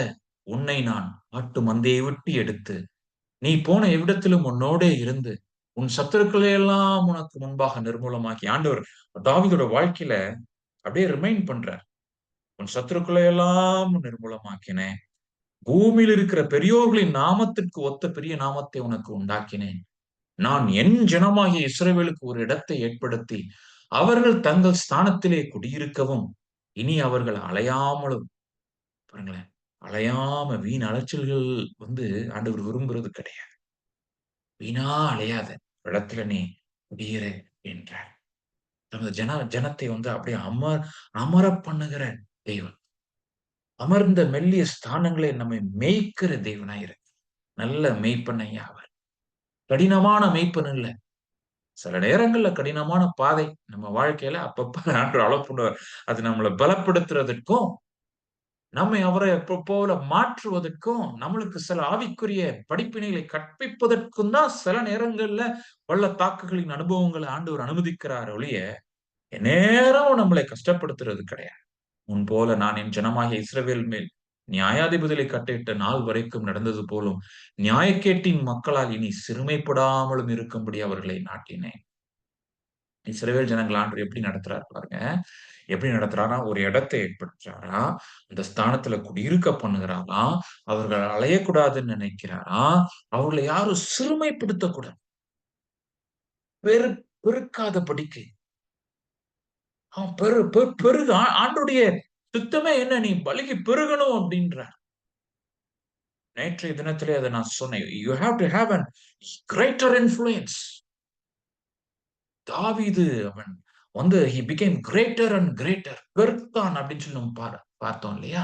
உன்னை நான் ஆட்டு மந்தையை விட்டு எடுத்து, நீ போன எவ்விடத்திலும் உன்னோடே இருந்து, உன் சத்துருக்களை எல்லாம் உனக்கு முன்பாக நிர்மூலமாக்கி ஆண்டவர் தாவீதோட வாழ்க்கையில அப்படியே ரிமைண்ட் பண்றார். உன் சத்துருக்களை எல்லாம் நிர்மூலமாக்கினேன். பூமியில் இருக்கிற பெரியோர்களின் நாமத்திற்கு ஒத்த பெரிய நாமத்தை உனக்கு உண்டாக்கினேன். நான் என் ஜனமாகிய இஸ்ரவேலுக்கு ஒரு இடத்தை ஏற்படுத்தி, அவர்கள் தங்கள் ஸ்தானத்திலே குடியிருக்கவும், இனி அவர்கள் அலையாமலும் பாருங்களேன், அலையாம வீண் அலைச்சல்கள் வந்து ஆண்டவர் விரும்புறது கிடையாது. வீணா அலையாத இடத்துல நீ குடியிரு என்றார். தமது ஜனத்தை வந்து அப்படியே அமர பண்ணுகிற தெய்வன். அமர்ந்த மெல்லிய ஸ்தானங்களை நம்மை மேய்க்கிற தேவனாயிரு. நல்ல மேய்ப்பன் ஐயா அவர். கடினமான மேய்ப்பன் இல்ல. சில நேரங்கள்ல கடினமான பாதை நம்ம வாழ்க்கையில அப்பப்ப ஆண்டவர் அலோப் பண்ணுவார். அது நம்மள பலப்படுத்துறதற்கும், நம்மை அவரை போல மாற்றுவதற்கும், நம்மளுக்கு சில ஆவிக்குரிய படிப்பினைகளை கற்பிப்பதற்கும் தான் சில நேரங்கள்ல பள்ளத்தாக்குகளின் அனுபவங்கள ஆண்டவர் அனுமதிக்கிறார் ஒழிய, எந்நேரம் நம்மளை கஷ்டப்படுத்துறது கிடையாது. முன்போல நான் என் ஜனமாகிய இஸ்ரவேல் மேல் நியாயாதிபதிகளை கட்டளையிட்ட நாள் வரைக்கும் நடந்தது போலும், நியாயக்கேட்டின் மக்களால் இனி சிறுமைப்படாமலும் இருக்கும்படி அவர்களை நாட்டினேன். இஸ்ரவேல் ஜனங்கள் ஆண்டவர் எப்படி நடத்துறாரு பாருங்க. எப்படி நடத்துறாராம், ஒரு இடத்தை ஏற்படுத்துறாராம். அந்த ஸ்தானத்துல குடியிருக்க பண்ணுகிறாராம். அவர்கள் அலையக்கூடாதுன்னு நினைக்கிறாராம். அவர்களை யாரும் சிறுமைப்படுத்தக்கூடாது. பெரு பெருக்காதபடிக்கு. அவன் பெருகு ஆண்டுடைய சித்தமே என்ன? நீ பலுகி பெருகணும் அப்படின்றார். நேற்றைய தினத்திலே அத நான் சொன்னேன். You have to have an greater influence. தாவீது அவன் வந்து he became greater and greater. பெருத்தான் அப்படின்னு சொல்லி நம்ம பார்த்தோம் இல்லையா?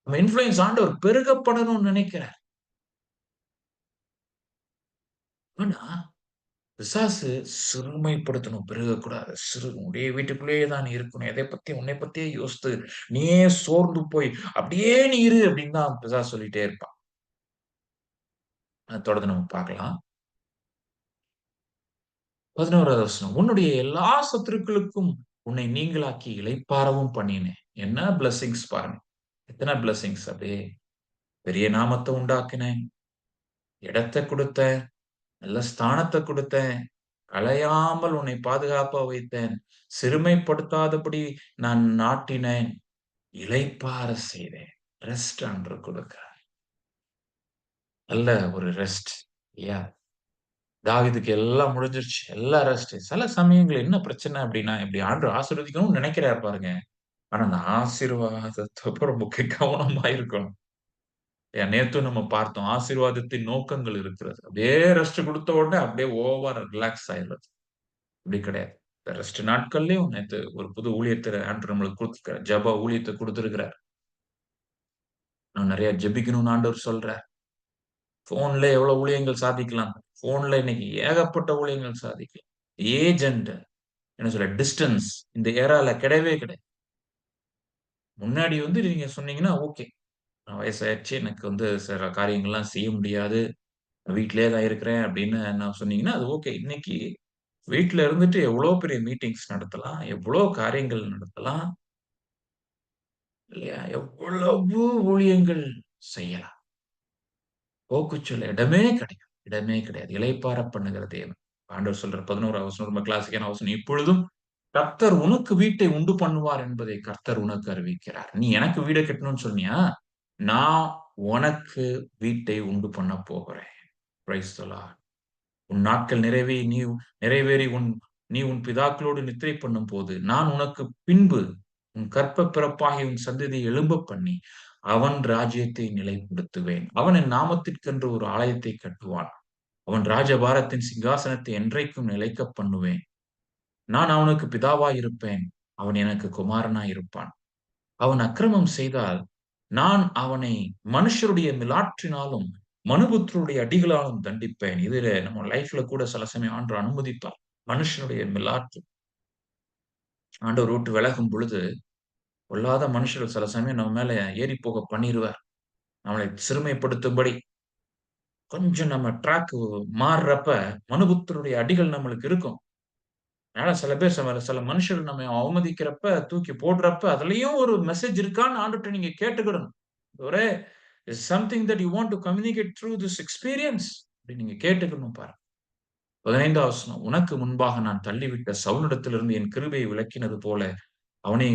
நம்ம இன்ஃப்ளூயன்ஸ் ஆண்டவர் பெருகப்படணும்னு நினைக்கிறார். ஆனா, பிசாசு சிறுமைப்படுத்தணும், பெருகக்கூடாது. உன்னுடைய வீட்டுக்குள்ளேயே தான் நீ இருக்கணும். உன்னை பத்தியே யோசித்து, நீயே சோர்ந்து போய், அப்படியே நீ இரு அப்படின்னு தான் பிசாசு சொல்லிட்டே இருப்பான். அத தொடர்ந்து நம்ம பார்க்கலாம். 11வது வசனம். உன்னுடைய எல்லா சத்துருக்களுக்கும் உன்னை நீங்கலாக்கி இளைப்பாறவும் பண்ணினேன். என்ன பிளெஸ்ஸிங்ஸ் பாருங்க. எத்தன பிளெஸ்ஸிங்ஸ் அப்படியே. பெரிய நாமத்த உண்டாக்கினேன். இடத்த குடுத்தேன். நல்ல ஸ்தானத்த குடுத்தேன். கலையாமல் உன்னை பாதுகாப்பா வைத்தேன். சிறுமைப்படுத்தாதபடி நான் நாட்டினேன். இளைப்பாற செய்தேன். ரெஸ்ட் ஆண்டவர் கொடுக்கிறார். நல்ல ஒரு ரெஸ்ட் இல்லையா? தாவீதுக்கு எல்லாம் முடிஞ்சிருச்சு. எல்லாம் ரெஸ்ட். சில சமயங்கள்ல என்ன பிரச்சனை அப்டின்னா, இப்டி ஆண்டவர் ஆசீர்வதிக்கணும்னு நெனைக்கிறாரு பாருங்க. ஆனா அந்த ஆசீர்வாதத்தப்ப ரொம்ப கவனமா இருக்கணும். நேத்தும் நம்ம பார்த்தோம். ஆசீர்வாதத்தின் நோக்கங்கள் இருக்கிறது. அப்படியே ரெஸ்ட் குடுத்த உடனே அப்படியே ஓவரா ரிலாக்ஸ் ஆயிடுறது. அப்படி கிடையாது. இந்த ரெஸ்ட் நாட்கள்லயும் நேத்து ஒரு புது ஊழியத்த ஆண்டவர் நம்மளுக்கு குடுத்திருக்கிறார். ஜெப ஊழியத்த குடுத்திருக்கிறார். நான் நெறைய ஜெபிக்கணும்னு ஆண்டவர் சொல்றார். ஃபோன்ல எவ்வளவு ஊழியங்கள் சாதிக்கலாம். ஃபோன்ல இன்னைக்கு ஏகப்பட்ட ஊழியங்கள் சாதிக்கலாம். ஏஜெண்ட் என்ன சொல்ல டிஸ்டன்ஸ் இந்த ஏரால கிடையவே கிடையாது. முன்னாடி வந்து நீங்க சொன்னீங்கன்னா, ஓகே. வயசாயிருச்சு. எனக்கு வந்து சில காரியங்கள்லாம் செய்ய முடியாது. வீட்லயே தான் இருக்கிறேன் அப்படின்னு நான் சொன்னீங்கன்னா, அது ஓகே. இன்னைக்கு வீட்ல இருந்துட்டு எவ்வளோ பெரிய மீட்டிங்ஸ் நடத்தலாம். எவ்வளோ காரியங்கள் நடத்தலாம். இல்லையா? எவ்வளவு ஊழியங்கள் செய்யலாம். போக்குச் சொல்ல இடமே கிடையாது. இடமே கிடையாது. இளைப்பாற பண்ணுகிற தேவன். ஆண்டவர் சொல்ற 11வது வசனம் ரொம்ப கிளாசிக்கான வசனம். இப்பொழுதும் கர்த்தர் உனக்கு வீட்டை உண்டு பண்ணுவார் என்பதை கர்த்தர் உனக்கு அறிவிக்கிறார். நீ எனக்கு வீட கட்டணும்னு சொன்னியா? நான் உனக்கு வீட்டை உண்டு பண்ண போகிறேன். Praise the Lord. உன் நாட்கள் நிறைவேறி நீ உன் பிதாக்களோடு நித்திரை பண்ணும்போது, நான் உனக்கு பின்பு உன் கர்ப்ப பிறப்பாகிய உன் சந்ததியை எழும்பப் பண்ணி, அவன் ராஜ்யத்தை நிலைப்படுத்துவேன். அவன் என் நாமத்திற்கென்று ஒரு ஆலயத்தை கட்டுவான். அவன் ராஜபாரத்தின் சிங்காசனத்தை என்றைக்கும் நிலைக்கப் பண்ணுவேன். நான் அவனுக்கு பிதாவாய் இருப்பேன். அவன் எனக்கு குமாரனாய் இருப்பான். அவன் அக்கிரமம் செய்தால், நான் அவனை மனுஷருடைய மிலாற்றினாலும், மனுபுத்திரருடைய அடிகளாலும் தண்டிப்பேன். இதுல நம்ம லைஃப்ல கூட சில சமயம் ஆண்டவர் அனுமதிப்பார். மனுஷனுடைய மிலாற்று. ஆண்டவர் விட்டு விலகும் பொழுது, பொல்லாத மனுஷர்கள் சில சமயம் நம்ம மேல ஏறி போக பண்ணிருவார். நம்மளை சிறுமைப்படுத்தும்படி, கொஞ்சம் நம்ம ட்ராக் மாறுறப்ப, மனுபுத்திரருடைய அடிகள் நம்மளுக்கு இருக்கும். அதனால சில பேர் சில மனுஷர்கள் நம்மை அவமதிக்கிறப்ப, தூக்கி போடுறப்ப, அதுலயும் ஒரு மெசேஜ் இருக்கான்னு ஆண்டவர்ட்ட நீங்க கேட்டுக்கிடணும். ஒரே is something that you want to communicate through this experience அப்படின்னு நீங்க கேட்டுக்கணும் பாருங்க. 15வது வசனம். உனக்கு முன்பாக நான் தள்ளிவிட்ட சவுலிடத்திலிருந்து என் கிருபையை விலக்கினது போல அவனை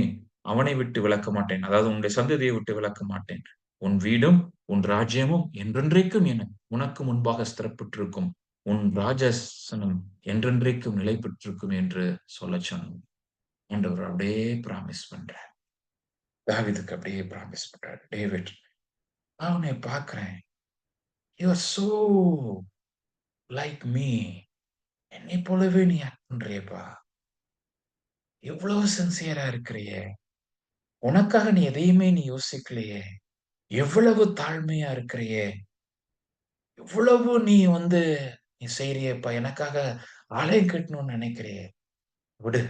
அவனை விட்டு விலக்க மாட்டேன். அதாவது உன்னுடைய சந்ததியை விட்டு விலக்க மாட்டேன். உன் வீடும், உன் ராஜ்யமும் என்றென்றைக்கும் உனக்கு முன்பாக ஸ்திரப்பட்டிருக்கும். உன் ராஜாசனம் என்றென்றைக்கும் நிலை பெற்றிருக்கும் என்று சொல்லச் சொன்னார். ஆண்டவர் அப்படியே பிராமிஸ் பண்றார். தாவீதுக்கு அப்படியே பிராமிஸ் பண்றார். டேவிட், நான் உன்னை பார்க்கிறேன். You are so like me. என்னைப் போலவே நீ ஆக்ட் பண்றியேப்பா. எவ்வளவு சின்சியரா இருக்கிறியே. உனக்காக நீ எதையுமே யோசிக்கலையே. எவ்வளவு தாழ்மையா இருக்கிறியே. எவ்வளவு நீ செய்றியேப்பா. எனக்காக ஆலயம் கட்டணும்னு நினைக்கிறியே. விடு.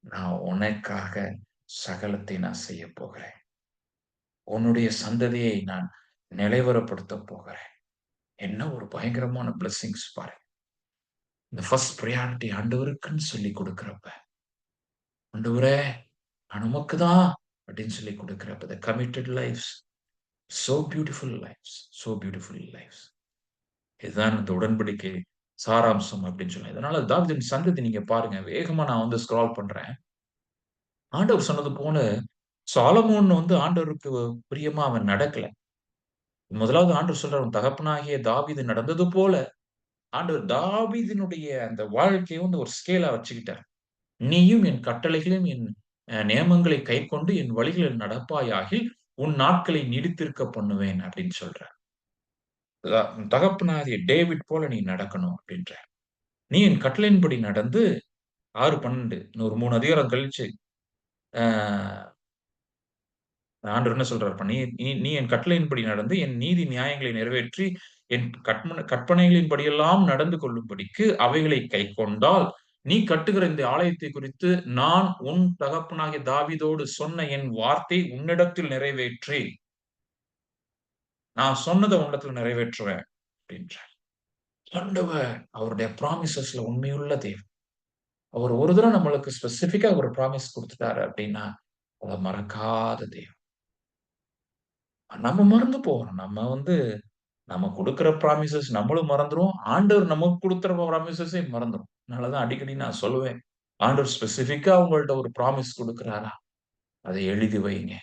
நான் உனக்காக சகலத்தை நான் செய்யப் போகிறேன். உன்னுடைய சந்ததியை நான் நிலைவரப்படுத்தப் போகிறேன். என்ன ஒரு பயங்கரமான பிளெஸிங்ஸ் பாருங்க. இந்த ஃபர்ஸ்ட் பிரையாரிட்டி ஆண்டவருக்குன்னு சொல்லிக் குடுக்கிறப்ப, ஆண்டவரே நான் உமக்கு தான் அப்படின்னு சொல்லிக் குடுக்கிறப்ப, the committed lives, so beautiful lives, so beautiful lives. இதுதான் இந்த உடன்படிக்கை சாராம்சம் அப்படின்னு சொல்லலாம். இதனால தாவீதின் சந்ததி நீங்க பாருங்க. வேகமா நான் வந்து ஸ்க்ரால் பண்றேன். ஆண்டவர் சொன்னது போல சாலமோன் வந்து ஆண்டவருக்கு பிரியமா அவன் நடக்கல. முதலாவது ஆண்டவர் சொல்றார், உன் தகப்பனாகிய தாவீது நடந்தது போல ஆண்டவர் தாவீதினுடைய அந்த வாழ்க்கைய வந்து ஒரு ஸ்கேலா வச்சுக்கிட்டார். நீயும் என் கட்டளைகளையும் என் நியமங்களை கைக்கொண்டு என் வழிகளில் நடப்பாயாகில் உன் நாட்களை நீடித்திருக்க பண்ணுவேன் அப்படின்னு சொல்றார். உன் தகப்பனாகிய டேவிட் போல நீ நடக்கணும் அப்படின்றார். நீ என் கட்டளையின்படி நடந்து 6:12 இன்னொரு 3 அதிகாரம் கழிச்சு, ஆ ஆண்டவர் என்ன சொல்றாருப்பா, நீ நீ நீ என் கட்டளையின்படி நடந்து, என் நீதி நியாயங்களை நிறைவேற்றி, என் கற்பனைகளின்படியெல்லாம் நடந்து கொள்ளும்படிக்கு அவைகளை கைக்கொண்டால், நீ கட்டுகிற இந்த ஆலயத்தை குறித்து நான் உன் தகப்பனாகிய தாவீதோடு சொன்ன என் வார்த்தை உன்னிடத்தில் நிறைவேற்றி, நான் சொன்னத உன்னிடத்துல நிறைவேற்றுவேன் அப்படின்றார். ஆண்டவர் அவருடைய ப்ராமிசஸ்ல உண்மையுள்ள தேவன். அவர் ஒரு தடவ நம்மளுக்கு ஸ்பெசிஃபிக்கா ஒரு ப்ராமிஸ் குடுத்துட்டாரு அப்படின்னா, அத மறக்காத தேவன். நம்ம மறந்து போறோம். நம்ம வந்து நம்ம குடுக்குற ப்ராமிசஸ் நம்மளும் மறந்துருவோம். ஆண்டவர் நமக்கு குடுக்குற ப்ராமிசஸையும் மறந்துரும். அதனால தான் அடிக்கடி நான் சொல்லுவேன். ஆண்டவர் ஸ்பெசிஃபிக்கா உங்கள்ட்ட ஒரு ப்ராமிஸ் குடுக்குறாரா, அதை எழுதி வைங்க.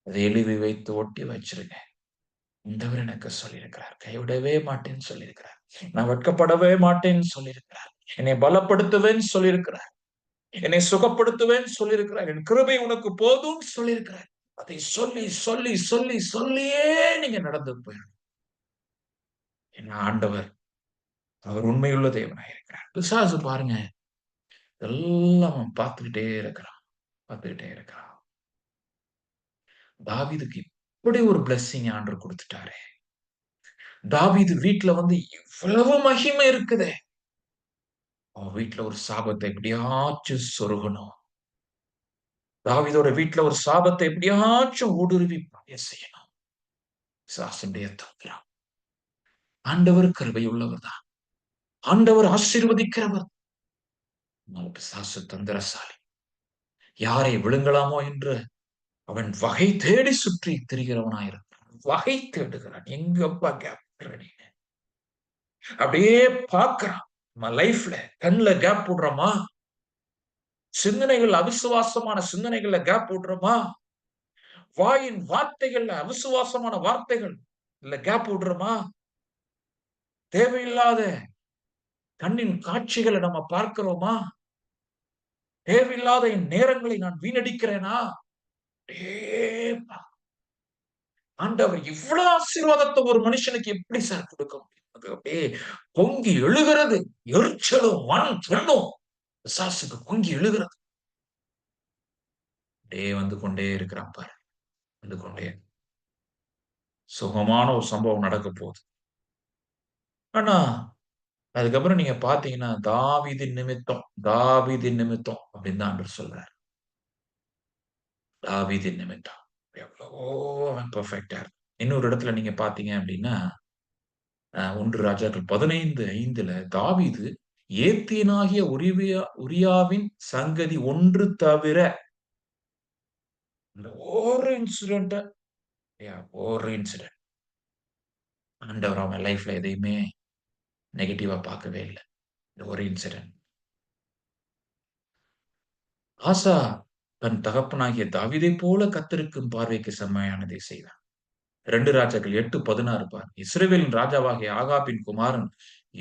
அதை எழுதி வைத்து ஒட்டி வச்சிருங்க. ஆண்டவர் எனக்கு சொல்லியிருக்கிறார். கைவிடவே மாட்டேன்னு சொல்லியிருக்கிறார். நான் வெட்கப்படவே மாட்டேன்னு சொல்லியிருக்கிறார். என்னை பலப்படுத்துவேன்னு சொல்லியிருக்கிறார். என்னை சுகப்படுத்துவேன்னு சொல்லியிருக்கிறார். என் கிருபை உனக்கு போதும்ன்னு சொல்லியிருக்கிறார். அதை சொல்லி, சொல்லி, சொல்லி, சொல்லியே நீங்க நடந்து போயிரணும். ஏன்னா ஆண்டவர் அவர் உண்மையுள்ள தேவனாய் இருக்கிறார். பிசாசு பாருங்க, எல்லாம் அவன் பார்த்துக்கிட்டே இருக்கிறான். பார்த்துக்கிட்டே இருக்கிறான். தாவீதுக்கு இப்படி ஒரு பிளெஸ்ஸிங் ஆண்டவர் குடுத்துட்டாரே. தாவீது வீட்ல வந்து இவ்வளவு மகிமை இருக்குதே. அவன் வீட்ல ஒரு சாபத்தை எப்படியாச்சும் சொருகணும். தாவீதோட வீட்ல ஒரு சாபத்தை எப்படியாச்சும் ஊடுருவி பாய செய்யணும். பிசாசுடைய தந்திரம். ஆண்டவர் கிருபை உள்ளவர் தான். ஆண்டவர் ஆசீர்வதிக்கிறவர். ஆனால் பிசாசு தந்திரசாலி. யாரை விழுங்கலாமோ என்று அவன் வகை தேடி சுற்றி திரிகிறவனாயிருக்கிறான். வகை தேடுகிறான். எங்கப்பா கேப் விடுற நீனு? அப்படியே பார்க்கிறான். நம்ம லைஃப்ல கண்ணுல கேப் விடுறோமா? சிந்தனைகள் அவிசுவாசமான சிந்தனைகள்ல கேப் விடுறோமா? வாயின் வார்த்தைகள்ல அவிசுவாசமான வார்த்தைகள் இல்ல கேப் விடுறோமா? தேவையில்லாத கண்ணின் காட்சிகளை நம்ம பார்க்கிறோமா? தேவையில்லாத என் நேரங்களை நான் வீணடிக்கிறேனா? அப்படியே ஆண்டவர் இவ்வளவு ஆசீர்வாதத்தை ஒரு மனுஷனுக்கு எப்படி சார் கொடுக்க முடியும்? அது அப்படியே பொங்கி எழுகிறது. எரிச்சலும் மனம் பெண்ணும் பிசாசுக்கு பொங்கி எழுகிறது. அப்படியே வந்து கொண்டே இருக்கிறான் பாரு. வந்து கொண்டே சுகமான ஒரு சம்பவம் நடக்க போகுது. ஆனா அதுக்கப்புறம் நீங்க பாத்தீங்கன்னா தாவீதின் நிமித்தம், தாவீதின் நிமித்தம் அப்படின்னு தான் ஆண்டவர் சொல்றாரு. தாவீதின் நிமித்தம் எவ்வளவோ அவன் பெர்ஃபெக்ட்டா இருந்தான். இன்னொரு இடத்துல நீங்க பாத்தீங்க அப்படின்னா 1 ராஜாக்கள் 15:5 தாவீது ஏத்தியனாகிய உரியாவின் சங்கதி ஒன்று தவிர இந்த ஒரு இன்சிடென்ட் ஒரு இன்சிடென்ட் ஆண்டவர் அவன் லைஃப்ல எதையுமே நெகட்டிவா பார்க்கவே இல்ல. இந்த ஒரு இன்சிடென்ட். ஆசா தன் தகப்பனாகிய தாவீதைப் போல கர்த்தருக்கும் பார்வைக்கு செம்மையானதை செய்தான். 2 ராஜாக்கள் 8:16 பாருங்க. இஸ்ரவேலின் ராஜாவாகிய ஆகாபின் குமாரன்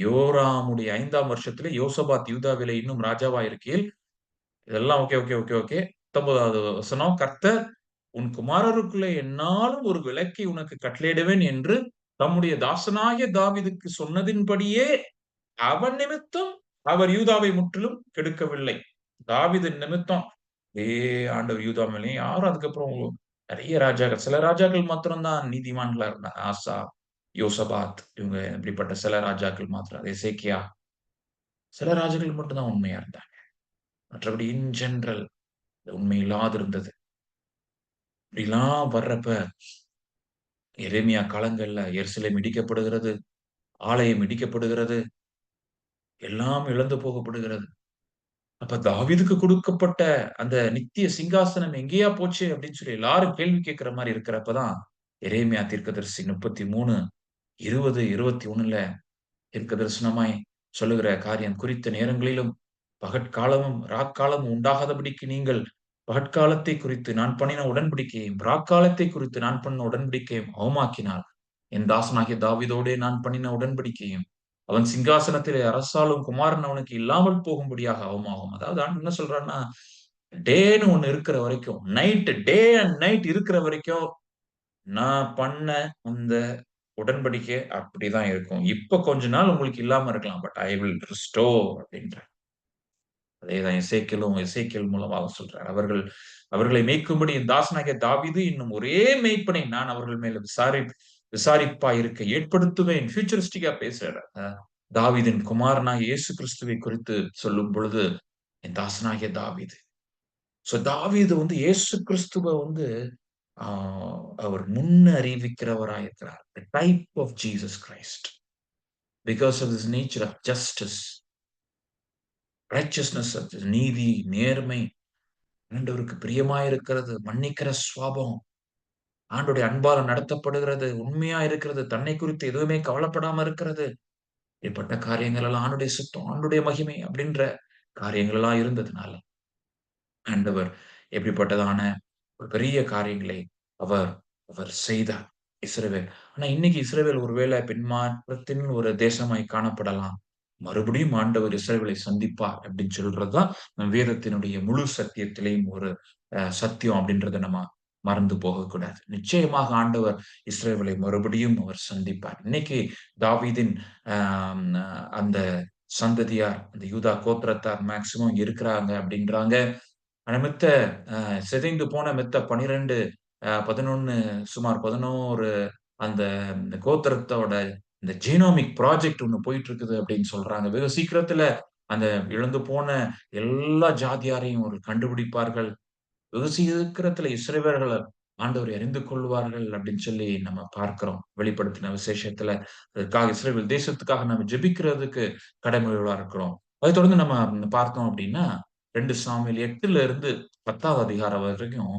யோராமுடைய 5ஆம் வருஷத்திலே யோசபாத் யூதாவிலே இன்னும் ராஜாவா இருக்கையில் இதெல்லாம் ஓகே, ஓகே, ஓகே, ஓகே. 19வது வசனம். கர்த்தர் உன் குமாரருக்குள்ளே எந்நாளும் ஒரு விளக்கை உனக்கு கட்டளையிடுவேன் என்று தம்முடைய தாசனாகிய தாவீதுக்கு சொன்னதின்படியே அவன் நிமித்தம் அவர் யூதாவை முற்றிலும் கெடுக்கவில்லை. தாவீதின் நிமித்தம் ஆண்டவர் யூதா மேலயும் யாரும் அதுக்கப்புறம் நிறைய ராஜாக்கள் சில ராஜாக்கள் மாத்திரம் தான் நீதிமான்களா இருந்தாங்க. ஆசா, யோசபாத் இவங்க இப்படிப்பட்ட சில ராஜாக்கள் மாத்திரம். எசேக்கியா சில ராஜாக்கள் மட்டும் தான் உண்மையா இருந்தாங்க. மற்றபடி இன் ஜெனரல் உண்மை இல்லாது இருந்தது. இப்படிலாம் வர்றப்ப எரேமியா காலங்கள்ல எருசலேம் இடிக்கப்படுகிறது, ஆலயம் இடிக்கப்படுகிறது, எல்லாம் இழந்து போகப்படுகிறது. அப்ப தாவீதுக்கு கொடுக்கப்பட்ட அந்த நித்திய சிங்காசனம் எங்கேயா போச்சு அப்படின்னு சொல்லி எல்லாரும் கேள்வி கேட்கிற மாதிரி இருக்கிறப்பதான் எரேமியா தீர்க்கதரிசி 33 20 21ல தீர்க்க தரிசனமாய் சொல்லுகிற காரியம், குறித்த நேரங்களிலும் பகற்காலமும் ராக்காலமும் உண்டாகாதபடிக்கு நீங்கள் பகற்காலத்தை குறித்து நான் பண்ணின உடன்படிக்கையையும் ராக்காலத்தை குறித்து நான் பண்ணின உடன்படிக்கையும் அவமாக்கினார். என் தாசனாகிய தாவீதோடே நான் பண்ணின உடன்படிக்கையும் அவன் சிங்காசனத்திலே அரசாளும் குமாரன் அவனுக்கு இல்லாமல் போகும்படியாக அவமாகும். அதாவது ஆண்டு என்ன சொல்றான்னா, டேன்னு ஒண்ணு இருக்கிற வரைக்கும், டே அண்ட் நைட் இருக்கிற வரைக்கும் நான் பண்ண அந்த உடன்படிக்கை அப்படிதான் இருக்கும். இப்ப கொஞ்ச நாள் உங்களுக்கு இல்லாம இருக்கலாம். பட் ஐ வில் ரிஸ்டோர் அப்படின்றார். அதேதான் எசேக்கியேல் மூலமாக சொல்றார். அவர்களை மேய்க்கும்படி என் தாசனாகிய தாவீது இன்னும் ஒரே மேய்ப்பனை நான் அவர்கள் மேல விசாரிப்பாய் இருக்க ஏற்படுத்துவேன். ஃபியூச்சரிஸ்டிக்கா பேசுறாரு. தாவீதின் குமாரனாகிய இயேசு கிறிஸ்துவை குறித்து சொல்லும் பொழுது என் தாசனாகிய தாவீது. சோ தாவீது வந்து இயேசு கிறிஸ்துவ வந்து அவர் முன்ன அறிவிக்கிறவராய் இருக்கிறார். The type of Jesus Christ. Because of his nature of justice, righteousness of his நீதி, நேர்மை, ஆண்டவருக்கு பிரியமாயிருக்கிறது, மன்னிக்கிற சுவாபம், ஆண்டவருடைய அன்பால நடத்தப்படுகிறது, உண்மையா இருக்கிறது, தன்னை குறித்து எதுவுமே கவலைப்படாம இருக்கிறது. இப்படிப்பட்ட காரியங்கள் எல்லாம் ஆண்டுடைய சுத்தம், ஆண்டுடைய மகிமை அப்படின்ற காரியங்கள் எல்லாம் இருந்ததுனால ஆண்டவர் எப்படிப்பட்டதான ஒரு பெரிய காரியங்களை அவர் அவர் செய்தார் இஸ்ரவேல். ஆனா இன்னைக்கு இஸ்ரவேல் ஒருவேளை பின்மாற்றத்தின் ஒரு தேசமாய் காணப்படலாம். மறுபடியும் ஆண்டவர் இஸ்ரவேலை சந்திப்பார் அப்படின்னு சொல்றதுதான் நம் வேதத்தினுடைய முழு சத்தியத்திலேயும் ஒரு சத்தியம் அப்படின்றத நம்ம மறந்து போகக்கூடாது. நிச்சயமாக ஆண்டவர் இஸ்ரவேலை மறுபடியும் அவர் சந்திப்பார். இன்னைக்கு தாவீதின் அந்த சந்ததியார், அந்த யூதா கோத்திரத்தார் மேக்சிமம் இருக்கிறாங்க அப்படின்றாங்க. ஆனா மித்த சிதைந்து போன மித்த 12 11 சுமார் 11 அந்த கோத்திரத்தோட இந்த ஜீனோமிக் ப்ராஜெக்ட் ஒண்ணு போயிட்டு இருக்குது அப்படின்னு சொல்றாங்க. வெகு சீக்கிரத்துல அந்த இழந்து போன எல்லா ஜாதியாரையும் ஒரு கண்டுபிடிப்பார்கள். வெகு சீக்கிரத்துல இஸ்ரவேலர்கள ஆண்டவர் அறிந்து கொள்வார்கள் அப்படின்னு சொல்லி நம்ம பார்க்கிறோம். வெளிப்படுத்தின விசேஷத்துல அதற்காக இஸ்ரவேல் தேசத்துக்காக நம்ம ஜெபிக்கிறதுக்கு கடமையுள்ளவா இருக்கிறோம். அதைத் தொடர்ந்து நம்ம பார்த்தோம் அப்படின்னா 2 சாமுவேல் 8ல இருந்து 10வது அதிகாரம் வரைக்கும்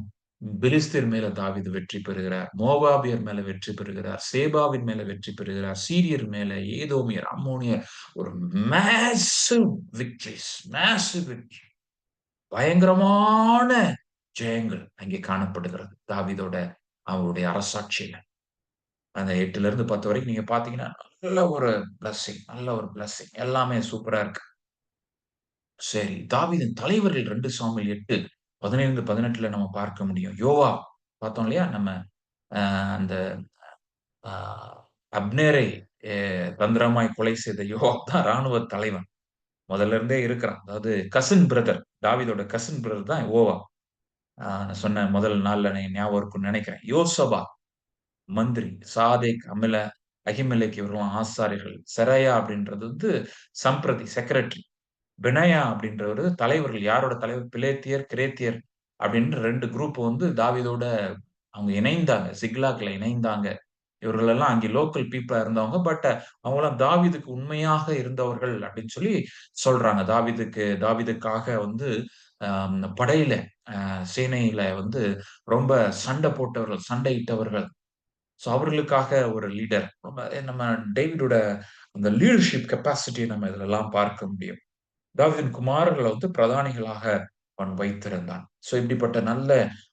பெலிஸ்தர் மேல தாவீது வெற்றி பெறுகிறார். மோவாபியர் மேல வெற்றி பெறுகிறார். சேபாவின் மேல வெற்றி பெறுகிறார். சீரியர் மேல, ஏதோமியர், அம்மோனியர், ஒரு மேசிவ் விக்டரிஸ், மேசிவ் விக்டரி, பயங்கரமான ஜெயங்கள் அங்கே காணப்படுகிறது தாவீதோட அவருடைய அரசாட்சியில. அந்த 8ல இருந்து 10 வரைக்கும் நீங்க பாத்தீங்கன்னா நல்ல ஒரு பிளஸ்ஸிங், நல்ல ஒரு பிளஸ்ஸிங், எல்லாமே சூப்பரா இருக்கு. சரி, தாவீதின் தலைவர்கள் 2 சாமுவேல் 8 15 18ல நம்ம பார்க்க முடியும். யோவாப் பார்த்தோம் இல்லையா? நம்ம அந்த அ அப்னேரை தந்திரமாய் கொலை செய்த யோவாப் தான் ராணுவ தலைவன். முதல்ல இருந்தே இருக்கிறான். அதாவது கசின் பிரதர், தாவீதோட கசின் பிரதர் தான் யோவாப். நான் சொன்ன முதல் நாள்ல ஞாபகம் இருக்கும்னு நினைக்கிறேன். யோசபா மந்திரி, சாதேக், அகிமெலேக் இவர்கள்லாம் ஆசாரியர்கள். செராயா அப்படின்றது வந்து சம்பிரதி செக்ரட்டரி. பெனாயா அப்படின்றவரு தலைவர்கள். யாரோட தலைவர்? பிலேத்தியர், கிரேத்தியர் அப்படின்னு 2 குரூப் வந்து தாவீதோட அவங்க இணைந்தாங்க. சிக்லாக்ல இணைந்தாங்க. இவர்கள் எல்லாம் அங்கே லோக்கல் பீப்பிளா இருந்தவங்க. பட் அவங்கலாம் தாவீதுக்கு உண்மையாக இருந்தவர்கள் அப்படின்னு சொல்லி சொல்றாங்க. தாவீதுக்காக வந்து படையில சேனையில வந்து ரொம்ப சண்டை போட்டவர்கள், சண்டையிட்டவர்கள். சோ அவர்களுக்காக ஒரு லீடர். நம்ம டேவிடோட அந்த லீடர்ஷிப் கெப்பாசிட்டிய நம்ம இதுலலாம் பார்க்க முடியும். தாவீதின் குமாரர்களை வந்து பிரதானிகளாக அவன் வைத்திருந்தான். சோ இப்படிப்பட்ட நல்ல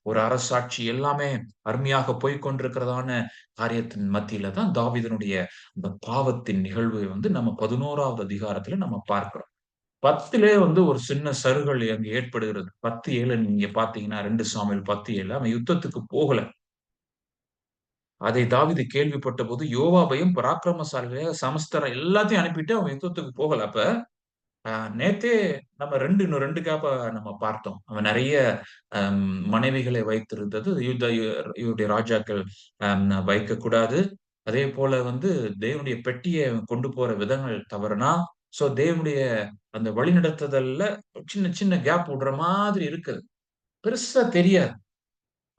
ஒரு அரசாட்சி எல்லாமே அருமையாக போய்க் கொண்டிருக்கிறதான காரியத்தின் மத்தியில தான் தாவீதினுடைய அந்த பாவத்தின் நிகழ்வை வந்து நம்ம 11வது அதிகாரத்துல நம்ம பார்க்கிறோம். 10லே வந்து ஒரு சின்ன சருகல் அங்க ஏற்படுகிறது. 10:7 நீங்க பார்த்தீங்கன்னா 2 சாமுவேல் 10:7 அவன் யுத்தத்துக்கு போகல. அதை தாவீது கேள்விப்பட்டபோது யோவாபையும் பராக்கிரமசாலிகளையும் சமஸ்தர எல்லாத்தையும் அனுப்பிட்டு அவன் யுத்தத்துக்கு போகல. அப்ப அ நேத்தே நம்ம இன்னும் 2 கேப்ப நம்ம பார்த்தோம். அவன் நெறைய மனைவிகளை வைத்திருந்தது இவருடைய ராஜாக்கள் வைக்கக்கூடாது. அதேபோல வந்து தேவனுடைய பெட்டிய கொண்டு போற விதங்கள் தவறுனா, சோ தேவனுடைய அந்த வழிநடத்துதல்ல சின்ன சின்ன கேப் விடுற மாதிரி இருக்குது. பெருசா தெரியாது.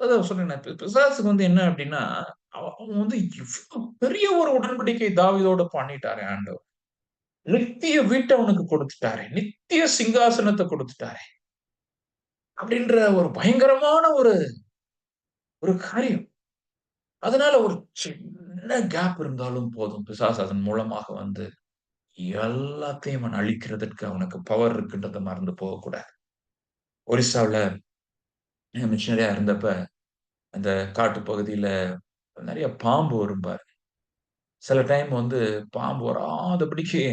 அதான் சொன்னேனே, பிசாசுக்கு வந்து என்ன அப்டின்னா, அவன் வந்து இவ்ளோ பெரிய ஒரு உடன்படிக்கை தாவீதோட பண்ணிட்டாரே ஆண்டவர். நித்திய வீட்ட அவனுக்கு குடுத்துட்டாரே. நித்திய சிங்காசனத்த குடுத்துட்டாரே. அப்டின்ற ஒரு பயங்கரமான ஒரு ஒரு காரியம். அதனால ஒரு சின்ன கேப் இருந்தாலும் போதும். பிசாசு அதன் மூலமாக வந்து எல்லாத்தையும் அவன் அழிக்கிறதற்கு அவனுக்கு பவர் இருக்குன்றத மறந்து போகக்கூடாது. ஒரிஸ்சாவுல மிஷனரியா இருந்தப்ப, அந்த காட்டு பகுதியில நெறைய பாம்பு வரும் பாருங்க. சில டைம் வந்து பாம்பு வராதபடிக்கு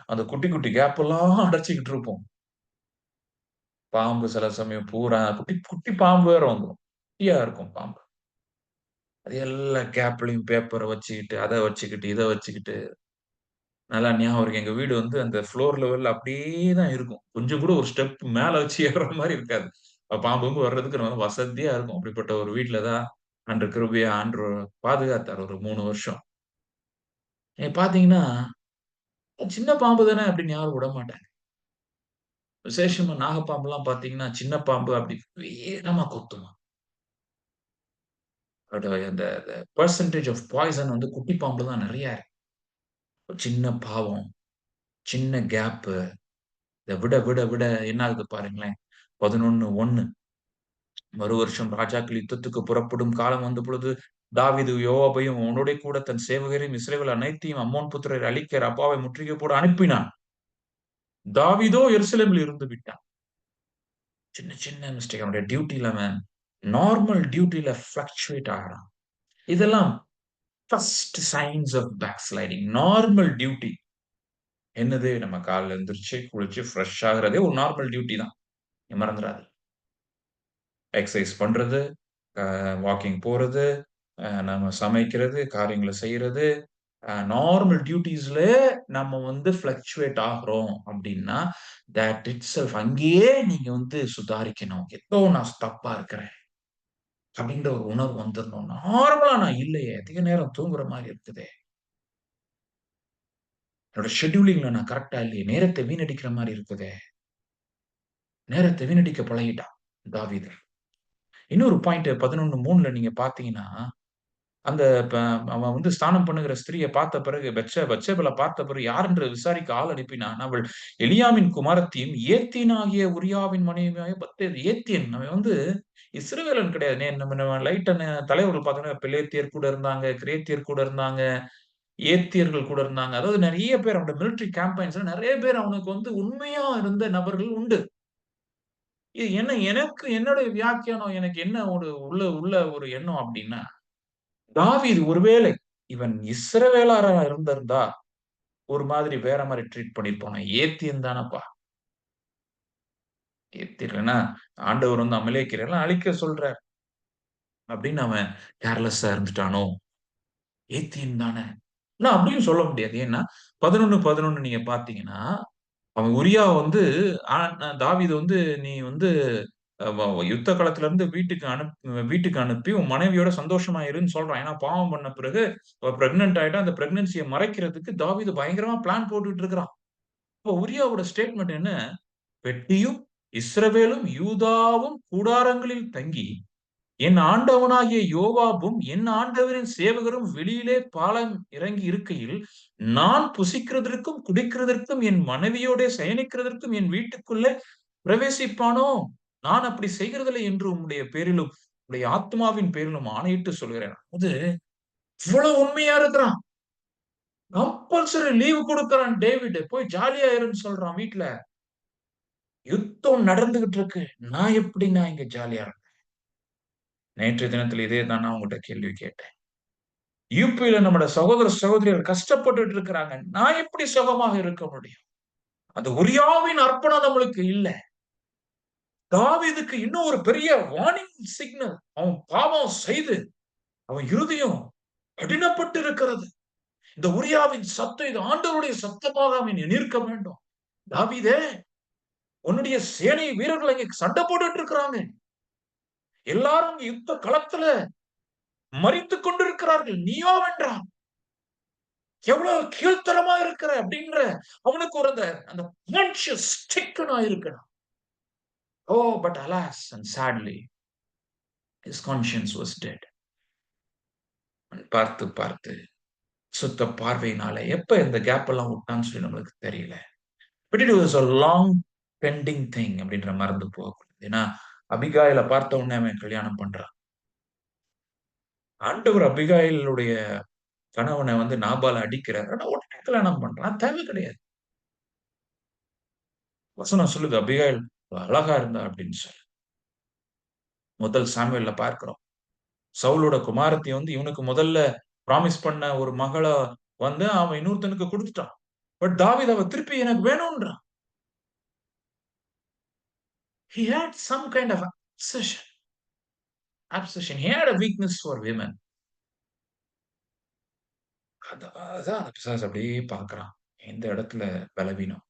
அந்த குட்டி, குட்டி கேப் எல்லாம் அடைச்சுக்கிட்டு இருப்போம். பாம்பு சில சமயம் பூரா குட்டி, குட்டி பாம்பு வேற வந்துரும். குட்டியா இருக்கும் பாம்பு. அது எல்லா கேப்லயும் பேப்பர வச்சுக்கிட்டு, அத வச்சுக்கிட்டு, இத வச்சுக்கிட்டு நல்லா ஞாபகம் இருக்கு. எங்க வீடு வந்து அந்த ஃப்ளோர் லெவல்ல அப்படியே தான் இருக்கும். கொஞ்சம் கூட ஒரு ஸ்டெப் மேல வச்சு ஏறுற மாரி இருக்காது. பாம்பு கீம்பு வர்றதுக்கு நல்லா வசதியா இருக்கும். அப்படிப்பட்ட ஒரு வீட்ல தான் ஆண்டவர் கிருபையா ஆண்டவர் பாதுகாத்தார் ஒரு 3 வருஷம். நீங்க பார்த்தீங்கன்னா, சின்ன பாம்பு தானே அப்படின்னு யாரும் விடமாட்டாங்க. விசேஷமா நாகப்பாம்புலாம் பார்த்தீங்கன்னா, சின்ன பாம்பு அப்படி வேகமா கொத்துமாம். அதோட அந்த அந்த பெர்சன்டேஜ் ஆஃப் பாய்சன் வந்து குட்டி பாம்புல தான் நெறைய இருக்கு. ஒரு சின்ன பாவம், சின்ன கேப்பு இத விட விட விட என்ன ஆகுது பாருங்களேன். 11:1 மறு வருஷம் ராஜாக்கள் யுத்தத்துக்கு புறப்படும் காலம் வந்த பொழுது, தாவீது யோவாபையும் அவனோடே கூட தன் சேவகரையும் இஸ்ரவேல் அனைத்தையும் அம்மோன் புத்திரரை அழிக்க ரப்பாவை முற்றுகை போட அனுப்பினான். தாவீதோ எருசலேமில் இருந்து விட்டான். சின்ன சின்ன மிஸ்டேக் அவனுடைய டியூட்டில அவன் நார்மல் டியூட்டில ஃப்ளக்சுவேட் ஆகுறான். இதெல்லாம் first signs of backsliding. Normal duty. என்னது நம்ம காலைல எந்திரிச்சு, குளிச்சு, ஃப்ரெஷ் ஆகுறதே ஒரு நார்மல் டியூட்டி தான். நீ மறந்துறாத. எக்சர்சைஸ் பண்றது, வாக்கிங் போறது, நம்ம சமைக்கிறது, காரியங்கள செய்றது, நார்மல் டியூட்டீஸ்ல நம்ம வந்து ஃப்ளக்சுவேட் ஆகுறோம் அப்டின்னா, தட் இட்செல்ஃப் அங்கேயே நீங்க வந்து சுதாரிக்கணும். ஏதோ நான் தப்பா இருக்கிறேன். அப்டின்ற ஒரு உணர்வு வந்துரணும். நார்மலா நான் இல்லையே! அதிக நேரம் தூங்குற மாரி இருக்குதே! என்னோட ஷெட்யூலிங்ல நான் கரெக்ட்டா இல்லையே! நேரத்த வீணடிக்கிற மாரி இருக்குதே! நேரத்த வீணடிக்க பழகிட்டான் தாவீது. இன்னொரு பாயிண்ட் 11:3ல நீங்க பார்த்தீங்கன்னா அந்த ப அவன் வந்து ஸ்நானம் பண்ணுகிற ஸ்திரிய பார்த்த பிறகு பத்சேபேல பார்த்த பிறகு யார் என்று விசாரிக்க ஆள் அனுப்பினான். அவள் எலியாமின் குமாரத்தியும், ஏத்தியனாகிய உரியாவின் மனைவியாகிய பத்சேத். ஏத்தியன் அவன் வந்து இஸ்ரவேலன் கிடையாது. நம்ம நம்ம லைட்டா தலைவர்கள் பார்த்தோம்னா பெலேத்தியர் கூட இருந்தாங்க, கிரேத்தியர் கூட இருந்தாங்க, ஏத்தியர்கள் கூட இருந்தாங்க. அதாவது நெறைய பேர் அவனோட மிலிட்டரி கேம்பெயின்ஸ்ல நெறைய பேர் அவனுக்கு வந்து உண்மையா இருந்த நபர்கள் உண்டு. இது என்ன எனக்கு என்னுடைய வியாக்கியானம் எனக்கு என்ன ஒரு உள்ள உள்ள ஒரு எண்ணம் அப்டின்னா தாவீது ஒருவேளை இவன் இஸ்ரவேலரா இருந்திருந்தா, ஒரு மாதிரி வேற மாரி ட்ரீட் பண்ணியிருப்பானே. ஏத்தியன் தானப்பா. ஏத்தியர்னா ஆண்டவர் வந்து அமலேக்கியரெல்லாம் அழிக்க சொல்றார். அப்படின்னு அவன் கேர்லெஸ்ஸா இருந்துட்டானோ! ஏத்தியன் தானே. ஆனா அப்படியும் சொல்ல முடியாது. ஏன்னா 11:11 நீங்க பார்த்தீங்கன்னா, அவன் உரியா வந்து ஆ தாவீது வந்து நீ வந்து யுத்த களத்திலிருந்து வீட்டுக்கு அனுப்பி உன் மனைவியோட சந்தோஷமா இருன்னு சொல்றான். ஏன்னா பாவம் பண்ண பிறகு அவ பிரெக்னன்ட் ஆயிட்டா. அந்த பிரெக்னன்சிய மறைக்கிறதுக்கு தாவீது பயங்கரமா பிளான் போட்டுட்டு இருக்கிறான். அப்ப உரியாவோட ஸ்டேட்மெண்ட் என்ன? "பெட்டியும், இஸ்ரவேலும், யூதாவும் கூடாரங்களில் தங்கி, என் ஆண்டவனாகிய யோவாபும், என் ஆண்டவரின் சேவகரும் வெளியிலே பாளம் இறங்கி இருக்கையில், நான் புசிக்கிறதற்கும், குடிக்கிறதற்கும், என் மனைவியோடே சயனிக்கிறதற்கும் என் வீட்டுக்குள்ளே பிரவேசிப்பானோ? நான் அப்படி செய்கிறதில்லை என்று உம்முடைய பேரிலும், உம்முடைய ஆத்துமாவின் பேரிலும் ஆணையிட்டு சொல்கிறேன்." அது இவ்வளவு உண்மையா இருக்கிறான். கம்பல்சரி லீவ் குடுக்குறான் டேவிட். போய் ஜாலியா இருன்னு சொல்றான் வீட்ல. யுத்தம் நடந்துகிட்டு இருக்கு. நான் இங்க ஜாலியா இருக்கேன்? நேற்றைய தினத்துல இதே தான் நான் உங்கட்ட கேள்வி கேட்டேன். யுபில நம்முடைய சகோதர, சகோதரிகள் கஷ்டப்பட்டுட்டு இருக்கிறாங்க. நான் எப்படி சுகமாக இருக்க முடியும்? அந்த உரியாவின் அர்ப்பணம் நம்மளுக்கு இல்ல. தாவீதுக்கு இன்னும் ஒரு பெரிய வார்னிங் சிக்னல். அவன் பாவம் செய்து, அவன் இருதயம் கடினப்பட்டு இருக்கிறது. இந்த உரியாவின் சத்தம் இது ஆண்டவருடைய சத்தமாக அவன் எண்ணிருக்க வேண்டும். தாவீதே, உன்னுடைய சேனை வீரர்கள் அங்கே சண்டை போட்டுட்டு இருக்கிறாங்க. எல்லாரும் யுத்த களத்துல மரித்துக் கொண்டிருக்கிறார்கள். நீயோ வென்றாய். எவ்வளவு கீழ்த்தரமா இருக்கிற அப்படின்ற அவனுக்கு ஒரு அந்த அந்த கான்ஷியஸ் ஸ்டிக்கனா இருக்கணும். Oh but alas and sadly His conscience was dead. பார்த்து, பார்த்து சுத்த பார்வையினால எப்ப இந்த கேப் எல்லாம் விட்டான்னு சொல்லி நம்மளுக்கு தெரியல. But it was a long bending thing அப்படின்ற மறந்து போகக்கூடாது. ஏன்னா, அபிகாயில பார்த்த உடனே அவன் கல்யாணம் பண்றான். ஆண்டவர் அபிகாயிலுடைய கணவனை வந்து நாபால அடிக்கிறார். ஆனா உடனே கல்யாணம் பண்றான். தேவை கிடையாது. வசனம் சொல்லுது அபிகாயில் அழகா இருந்தா அப்படின்னு சொல்லி. முதல் சாமுவேல்ல பார்க்கிறோம். சவுலோட குமாரத்தி வந்து இவனுக்கு முதல்ல ப்ராமிஸ் பண்ண ஒரு மகள வந்து அவன் இன்னொருத்தனுக்கு குடுத்துட்டான். பட் தாவீது அவ திருப்பி எனக்கு வேணும்ன்றான். He had some kind of obsession. Obsession. He had a weakness for women. அதான் அந்த பிசாசு அப்படியே பார்க்கிறான். எந்த இடத்துல பலவீனம்?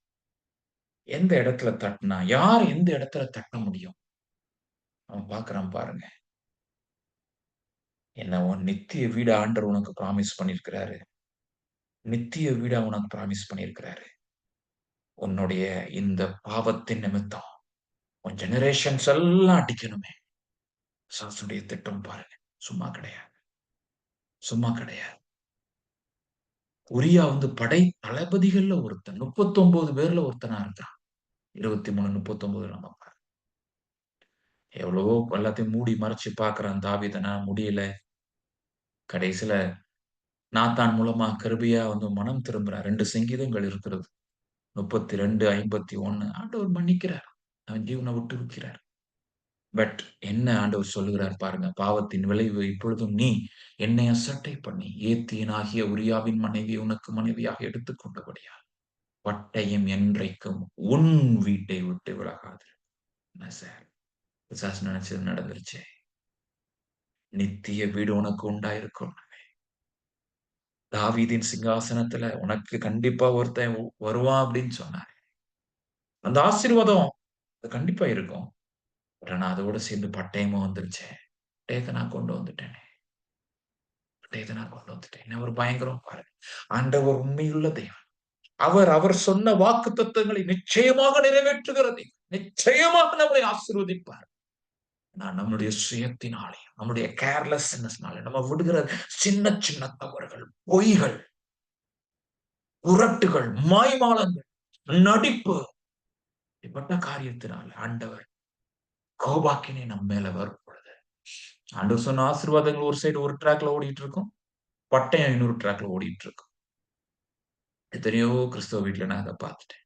எந்த இடத்துல தட்டுனா? யார் எந்த இடத்துல தட்ட முடியும்? அவன் பார்க்கிறான் பாருங்க. என்ன உன் நித்திய வீட ஆண்டவர் உனக்கு ப்ராமிஸ் பண்ணியிருக்கிறாரு. நித்திய வீட உனக்கு ப்ராமிஸ் பண்ணியிருக்கிறாரு. உன்னுடைய இந்த பாவத்தின் நிமித்தம் உன் ஜெனரேஷன்ஸ் எல்லாம் அடிக்கணுமே. பிசாசுடைய திட்டம் பாருங்க. சும்மா கிடையாது. சும்மா கிடையாது. உரியா வந்து படை தளபதிகள்ல ஒருத்தன். 39 பேர்ல ஒருத்தனா இருந்தான். 23, 39 நம்ம எவ்வளவோ எல்லாத்தையும் மூடி மறைச்சு பார்க்கிறான் தாவீது. முடியல. கடைசில நாத்தான் மூலமா கிருபையா வந்து மனம் திரும்புறான். 2 சங்கீதங்கள் இருக்கிறது. 32, 51 ஆண்டவர் மன்னிக்கிறார். அவன் ஜீவனை விட்டு விக்கிறார். பட் என்ன ஆண்டவர் சொல்லுகிறார் பாருங்க. பாவத்தின் விளைவு இப்பொழுதும் நீ என்னை அசட்டை பண்ணி ஏத்தியனாகிய உரியாவின் மனைவி உனக்கு மனைவியாக எடுத்துக் கொண்டபடியால் பட்டயம் என்றைக்கும் உன் வீட்டை விட்டு விலகாது. என்ன சார் பிசாசு நினைச்சது நடந்துருச்சே. நித்திய வீடு உனக்கு உண்டாயிருக்கும். தாவீதின் சிங்காசனத்துல உனக்கு கண்டிப்பா ஒருத்தன் வருவான் அப்படின்னு சொன்னார். அந்த ஆசீர்வாதம் அது கண்டிப்பா இருக்கும். ஆனா அதோட சேர்ந்து பட்டயமும் வந்துருச்சே. பட்டயத்தை நான் கொண்டு வந்துட்டேனே. பட்டயத்தை நான் கொண்டு வந்துட்டேன். என்ன ஒரு பயங்கரம் பாருங்க. ஆண்டவர் உண்மையுள்ள தெய்வம். அவர் சொன்ன வாக்கு தத்தங்களை நிச்சயமாக நிறைவேற்றுகிற தெய்வம். நிச்சயமாக நம்மளை ஆசீர்வதிப்பார். நான் நம்முடைய சுயத்தினாலே, நம்முடைய கேர்லெஸ்னஸ்னாலே நம்ம விடுகிற சின்ன சின்ன தவறுகள், பொய்கள், புரட்டுகள், மாய்மாலங்கள், நடிப்பு இப்படிப்பட்ட காரியத்தினால ஆண்டவர் கோபாக்கினை நம்ம மேல வரும் பொழுது ஆண்டவர் சொன்ன ஆசீர்வாதங்கள் ஒரு சைடு ஒரு ட்ராக்ல ஓடிட்டு இருக்கும். பட்டயம் இன்னொரு ட்ராக்ல ஓடிட்டு இருக்கும். எத்தனையோ கிறிஸ்தவ வீட்டுல நான் அதை பார்த்துட்டேன்.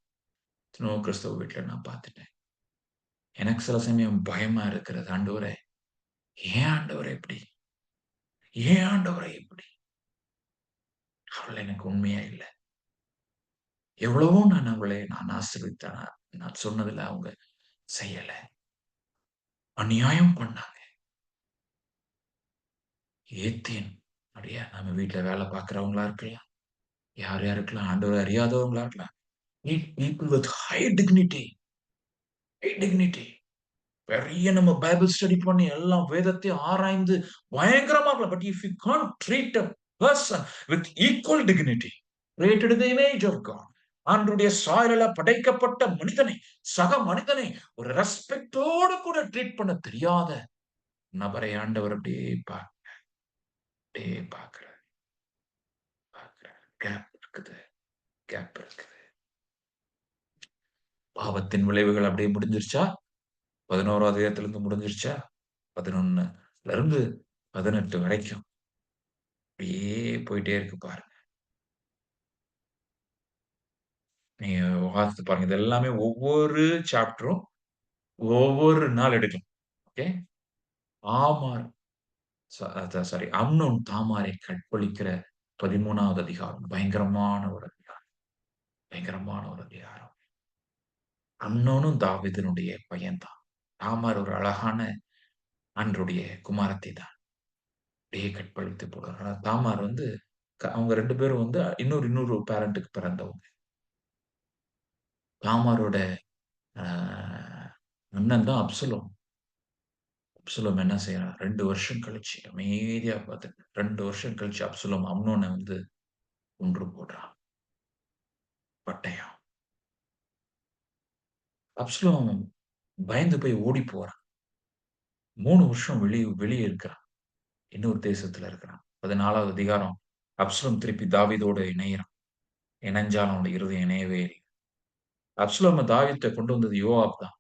எத்தனையோ கிறிஸ்தவ வீட்டுல நான் பார்த்துட்டேன். எனக்கு சில சமயம் பயமா இருக்கிறது. ஆண்டவரே, ஏன் ஆண்டவரே இப்படி? ஏன் ஆண்டவரே இப்படி? அவள் எனக்கு உண்மையா இல்லை. எவ்வளவோ நான் ஆசீர்வித்தேன். நான் சொன்னதுல அவங்க செய்யல. அநியாயம் பண்ணாங்க. ஏத்தியன் அப்படியா நம்ம வீட்டுல வேலை பார்க்கிறவங்களா இருக்கலாம். யார் யாருக்கெல்லாம் ஆண்டவர் அறியாதவங்களா இருக்கலாம். Need people with high dignity. High dignity. பெரிய நம்ம பைபிள் ஸ்டடி பண்ணி எல்லாம் வேதத்தையும் ஆராய்ந்து பயங்கரமா இருக்கலாம். But if you can't treat a person with equal dignity created in the image of God, ஆண்டவருடைய சாயலில படைக்கப்பட்ட மனிதனை, சக மனிதனை ஒரு ரெஸ்பெக்டோடு கூட ட்ரீட் பண்ண தெரியாத நபரை ஆண்டவர் அப்படியே பார்க்கிறார். கேப் இருக்குது. கேப் இருக்குது. பாவத்தின் விளைவுகள் அப்படியே முடிஞ்சிருச்சா? 11ஆவது அதிகாரத்துல இருந்து முடிஞ்சிருச்சா? 11ல இருந்து 18 வரைக்கும் அப்படியே போயிட்டே இருக்கு பாருங்க. நீங்க வாசித்து பாருங்க. இது எல்லாமே ஒவ்வொரு சாப்டரும் ஒவ்வொரு நாள் எடுக்கும். ஓகே. ஆமார் சாரி அம்னோன் தாமாரை கற்பழிக்கிற 13வது அதிகாரம். பயங்கரமான ஒரு அதிகாரம். பயங்கரமான ஒரு அதிகாரம். அம்னோனும் தாவீதினுடைய பையன்தான். தாமார் ஒரு அழகான ஆண்டவருடைய குமாரத்தி தான். அப்படியே கற்பழித்து போடுறார். ஆனா தாமார் வந்து அவங்க 2 பேரும் வந்து இன்னொரு பேரண்ட்டுக்கு பிறந்தவங்க. தாமாரோட அ அண்ணன் தான் அப்சலோம். அப்சலோம் என்ன செய்றான்? 2 வருஷம் கழிச்சு அமைதியா பார்த்துட்டு 2 வருஷம் கழிச்சு அப்சலோம் அம்னோன வந்து கொன்று போடுறான். பட்டயம். அப்சலோம் பயந்து போய் ஓடி போறான். 3 வருஷம் வெளிய இருக்கிறான். இன்னொரு தேசத்துல இருக்கிறான். 14வது அதிகாரம். அப்சலோம் திருப்பி தாவீதோடு இணையறான். இணைஞ்சாலும் அவனுடைய இருதயம் இணையவே இல்ல. அப்சலோம தாவீதுட்ட கொண்டு வந்தது யோவாப் தான்.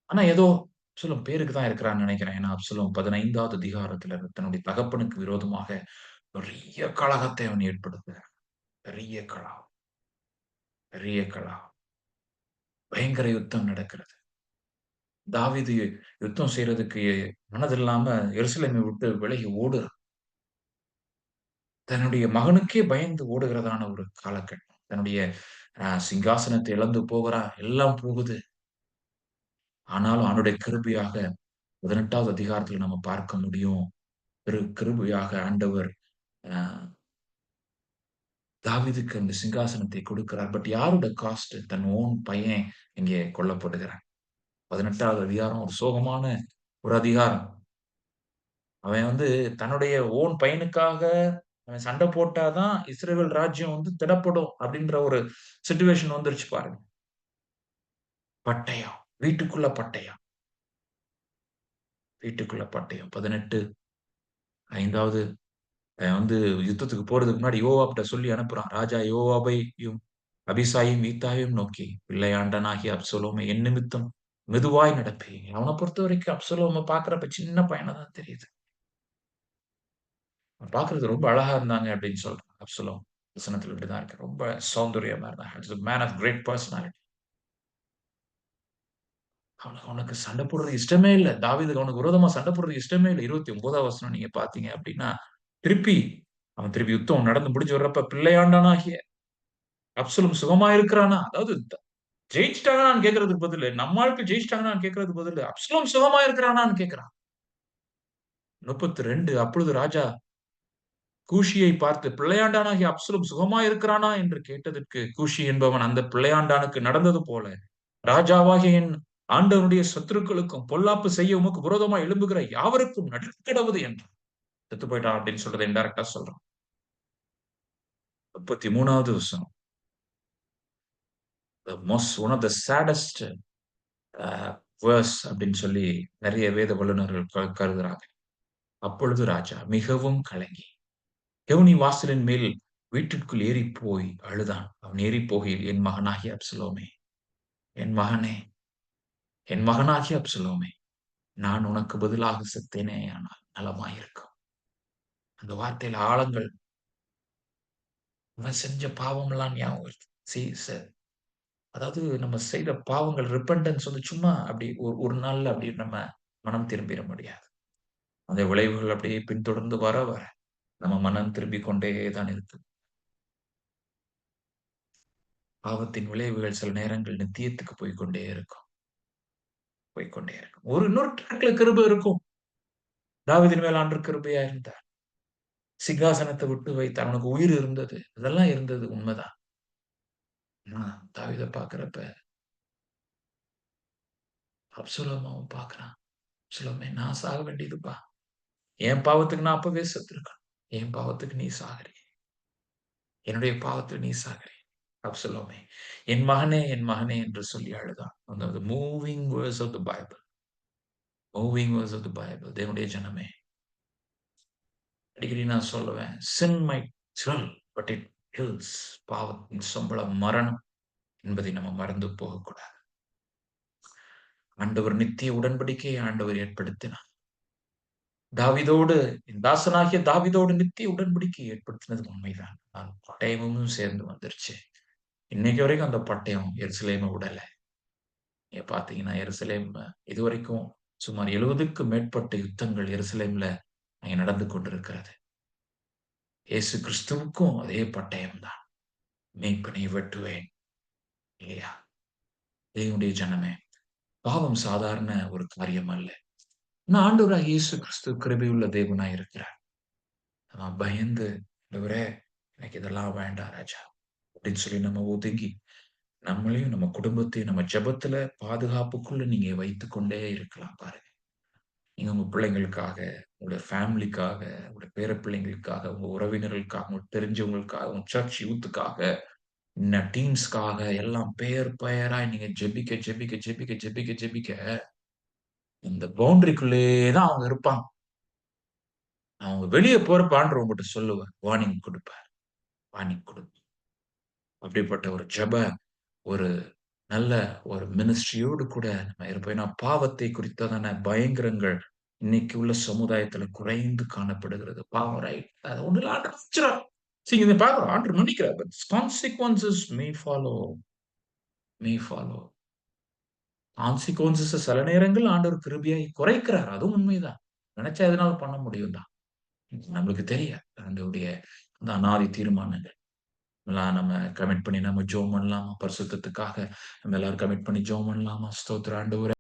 ஆனா ஏதோ அப்சலோம் பேருக்கு தான் இருக்கிறான்னு நினைக்கிறேன். ஏன்னா அப்சலோம் 15வது அதிகாரத்துல தன்னுடைய தகப்பனுக்கு விரோதமாக பெரிய கலகத்தை அவன் ஏற்படுத்துகிறான். பெரிய கலகம், பெரிய கலகம். பயங்கர யுத்தம் நடக்கிறது. தாவீது யுத்தம் செய்றதுக்கு மனதில்லாம எருசலேமை விட்டு விலகி ஓடுறான். தன்னுடைய மகனுக்கே பயந்து ஓடுகிறதான ஒரு காலகட்டம். தன்னுடைய சிங்காசனத்தை இழந்து போகிறான். எல்லாம் போகுது. ஆனாலும் அவனுடைய கிருபையாக 18வது அதிகாரத்துல நம்ம பார்க்க முடியும். கிருபையாக ஆண்டவர் அ தாவீதுக்கு அந்த சிங்காசனத்தை கொடுக்கிறார். பட் யாரோட காஸ்ட்? தன் ஓன் பையன் இங்கே கொல்லப்படுகிறான். 18வது அதிகாரம் ஒரு சோகமான ஒரு அதிகாரம். அவன் தன்னுடைய ஓன் பையனுக்காக அவன் சண்டை போட்டா தான் இஸ்ரவேல் ராஜ்யம் திடப்படும் அப்படின்ற ஒரு சிச்சுவேஷன் வந்துருச்சு பாருங்க. பட்டயம். வீட்டுக்குள்ள பட்டயம். வீட்டுக்குள்ள பட்டயம். 18 5வது யுத்தத்துக்கு போறதுக்கு முன்னாடி யோவாப்ட்ட சொல்லி அனுப்புறான். ராஜா யோவாபையும், அபிசாயையும், ஈத்தாயையும் நோக்கி, பிள்ளையாண்டனாகிய அப்சலோமே என் நிமித்தம் மெதுவாய் நடப்பீங்க. அவன பொறுத்தவரைக்கும் அப்சலோம பார்க்கிறப்ப சின்ன பையனா தான் தெரியுது. பார்க்கறதுக்கு ரொம்ப அழகா இருந்தாங்க அப்படின்னு சொல்றான். அப்சலோம். வசனத்துல இப்படிதான் இருக்கு. ரொம்ப சௌந்தரியமா இருந்தாங்க. It's a man of great personality. அவனுக்கு அவனுக்கு சண்டை போடுறதுக்கு இஷ்டமே இல்ல. தாவீதுக்கு அவனுக்கு விரோதமா சண்டை போடுறதுக்கு இஷ்டமே இல்ல. 29வது வசனம் நீங்க பார்த்தீங்க அப்படின்னா, திருப்பி அவன் திருப்பி யுத்தம் நடந்து முடிஞ்சு வர்றப்ப பிள்ளையாண்டனாகிய அப்சலோம் சுகமா இருக்கிறானா? அதாவது ஜெயிச்சுட்டாங்களான்னு கேட்கறதுக்கு பதிலு, நம்ம ஆட்கள் ஜெயிச்சுட்டாங்களான்னு கேட்கறதுக்கு பதிலு, அப்சலோம் சுகமா இருக்கிறானான்னு கேட்கிறான். 32 அப்பொழுது ராஜா கூஷியை பார்த்து, பிள்ளையாண்டானாகிய அப்சலோம் சுகமா இருக்கிறானா என்று கேட்டதற்கு, கூஷி என்பவன் அந்த பிள்ளையாண்டானுக்கு நடந்தது போல, ராஜாவாகிய என் ஆண்டவனுடைய சத்துருக்களுக்கும் பொல்லாப்பு செய்ய உமக்கு விரோதமா எழும்புகிற யாவருக்கும் நடுக்கடவுது என்றான். செத்து போயிட்டான் அப்படின்னு சொல்றத இன்டைரக்டா சொல்றான். 33வது வசனம். One of the saddest verse அப்படின்னு சொல்லி நிறைய வேத வல்லுநர்கள் கருதுறாங்க. அப்பொழுது ராஜா மிகவும் கலங்கி கெவுனி வாசலின் மேல் வீட்டிற்குள் ஏறிப் போய் அழுதான். அவன் ஏறிப் போகையில், என் மகனாகிய அப்சலோமே, என் மகனே, என் மகனாகிய அப்சலோமே, நான் உனக்கு பதிலாக செத்தேனேயானால் நலமாயிருக்கும். அந்த வார்த்தையில ஆழங்கள், அவன் செஞ்ச பாவம்லாம் ஞாபகம் வருது. சி ச அதாவது நம்ம செய்த பாவங்கள் ரிப்பெண்டன்ஸ் சும்மா அப்படி ஒரு நாள்ல அப்படி நம்ம மனம் திரும்பிற முடியாது. அந்த விளைவுகள் அப்படியே பின்தொடர்ந்து வர வர நம்ம மனம் திரும்பிக் கொண்டே தான் இருக்கு. பாவத்தின் விளைவுகள் சில நேரங்கள் நித்தியத்துக்கு போய்க்கொண்டே இருக்கும். போய்க்கொண்டே இருக்கும். இன்னொரு ட்ராக்ல கிருபை இருக்கும். தாவீதின் மேல் ஆண்டவர் கிருபையா இருந்தார். சிங்காசனத்த விட்டு வைத்தார். அவனுக்கு உயிர் இருந்தது. அதெல்லாம் இருந்தது உண்மைதான். ஆனா தாவீத பார்க்கிறப்ப அப்சலோம பார்க்கிறான். அப்சலோமே நான் சாக வேண்டியதுப்பா. என் பாவத்துக்கு நான் அப்பவே செத்துருக்கணும். என் பாவத்துக்கு நீ சாகுறியே. என்னுடைய பாவத்துக்கு நீ சாகுறியே. அப்சலோமே, என் மகனே, என் மகனே என்று சொல்லி அழுதான். அந்த moving words of the Bible. Moving words of the Bible. தேவனுடைய ஜனமே, அடிக்கடி நான் சொல்லுவேன். Sin might thrill but it kills. பாவத்தின் சம்பளம் மரணம் என்பதை நம்ம மறந்து போகக்கூடாது. ஆண்டவர் நித்திய உடன்படிக்கையை ஆண்டவர் ஏற்படுத்தினார். தாவீதோடு என் தாசனாகிய தாவீதோடு நித்திய உடன்படிக்கை ஏற்படுத்தினது உண்மைதான். பட்டயமும் சேர்ந்து வந்துருச்சு. இன்னைக்கு வரைக்கும் அந்த பட்டயம் எருசலேம விடல. நீங்க பார்த்தீங்கன்னா எருசலேம் இதுவரைக்கும் சுமார் 70க்கும் மேற்பட்ட யுத்தங்கள் எருசலேம்ல அங்க நடந்து கொண்டிருக்கிறது. இயேசு கிறிஸ்துவுக்கும் அதே பட்டயம் தான். மேய்ப்பனை வெட்டுவேன் இல்லையா? தேவனுடைய ஜனமே, பாவம் சாதாரண ஒரு காரியம் அல்ல. ஆனா ஆண்டவராகிய இயேசு கிறிஸ்து கிருபையுள்ள தேவனாய் இருக்கிறார். நம்ம பயந்து, ஆண்டவரே எனக்கு இதெல்லாம் வேண்டாம் ராஜா அப்படின்னு சொல்லி நம்ம ஒதுங்கி, நம்மளையும் நம்ம குடும்பத்தையும் நம்ம ஜெபத்துல பாதுகாப்புக்குள்ள நீங்க வைத்துக் கொண்டே இருக்கலாம் பாருங்க. நீங்க உங்க பிள்ளைங்களுக்காக, உங்களுடைய ஃபேமிலிக்காக, உங்களுடைய பேர பிள்ளைங்களுக்காக, உங்க உறவினர்களுக்காக, உங்களுக்கு தெரிஞ்சவங்களுக்காக, உங்க சர்ச் யூத்துக்காக, டீம்ஸ்க்காக எல்லாம் பெயர் பெயராய் நீங்க ஜெபிக்க, ஜெபிக்க, ஜெபிக்க, ஜெபிக்க, ஜெபிக்க இந்த பவுண்டரிக்குள்ளேயே தான் அவங்க இருப்பாங்க. அவங்க வெளிய போறப்ப ஆண்டவர் உங்கட்ட சொல்லுவார். வார்னிங் குடுப்பார். வார்னிங் குடுப்பார். அப்படிப்பட்ட ஒரு ஒரு நல்ல ஒரு மினிஸ்ட்ரியோடு கூட நம்ம இருப்போம். ஏன்னா பாவத்தை குறித்ததான பயங்கரங்கள் இன்னைக்கு உள்ள சமுதாயத்துல குறைந்து காணப்படுகிறது. பாவம் ரைட். அது ஒண்ணுல ஆண்டவர் மன்னிச்சிறார். சீ இத பார்க்கிறோம். ஆண்டவர் மன்னிக்கிறார். But consequences may follow. Consequences சில நேரங்கள் ஆண்டவர் கிருபையாய் குறைக்கிறார். அதுவும் உண்மைதான். நினைச்சா எதனாலும் பண்ண முடியும் தான். நம்மளுக்கு தெரியாது. ஆண்டவருடைய அந்த அநாதி தீர்மானங்கள். எல்லாம் நம்ம கமிட் பண்ணி நம்ம ஜெபம் பண்ணலாமா? பரிசுத்தத்துக்காக நம்ம எல்லாரும் கமிட் பண்ணி ஜெபம் பண்ணலாமா? ஸ்தோத்திரம் ஆண்டவரே!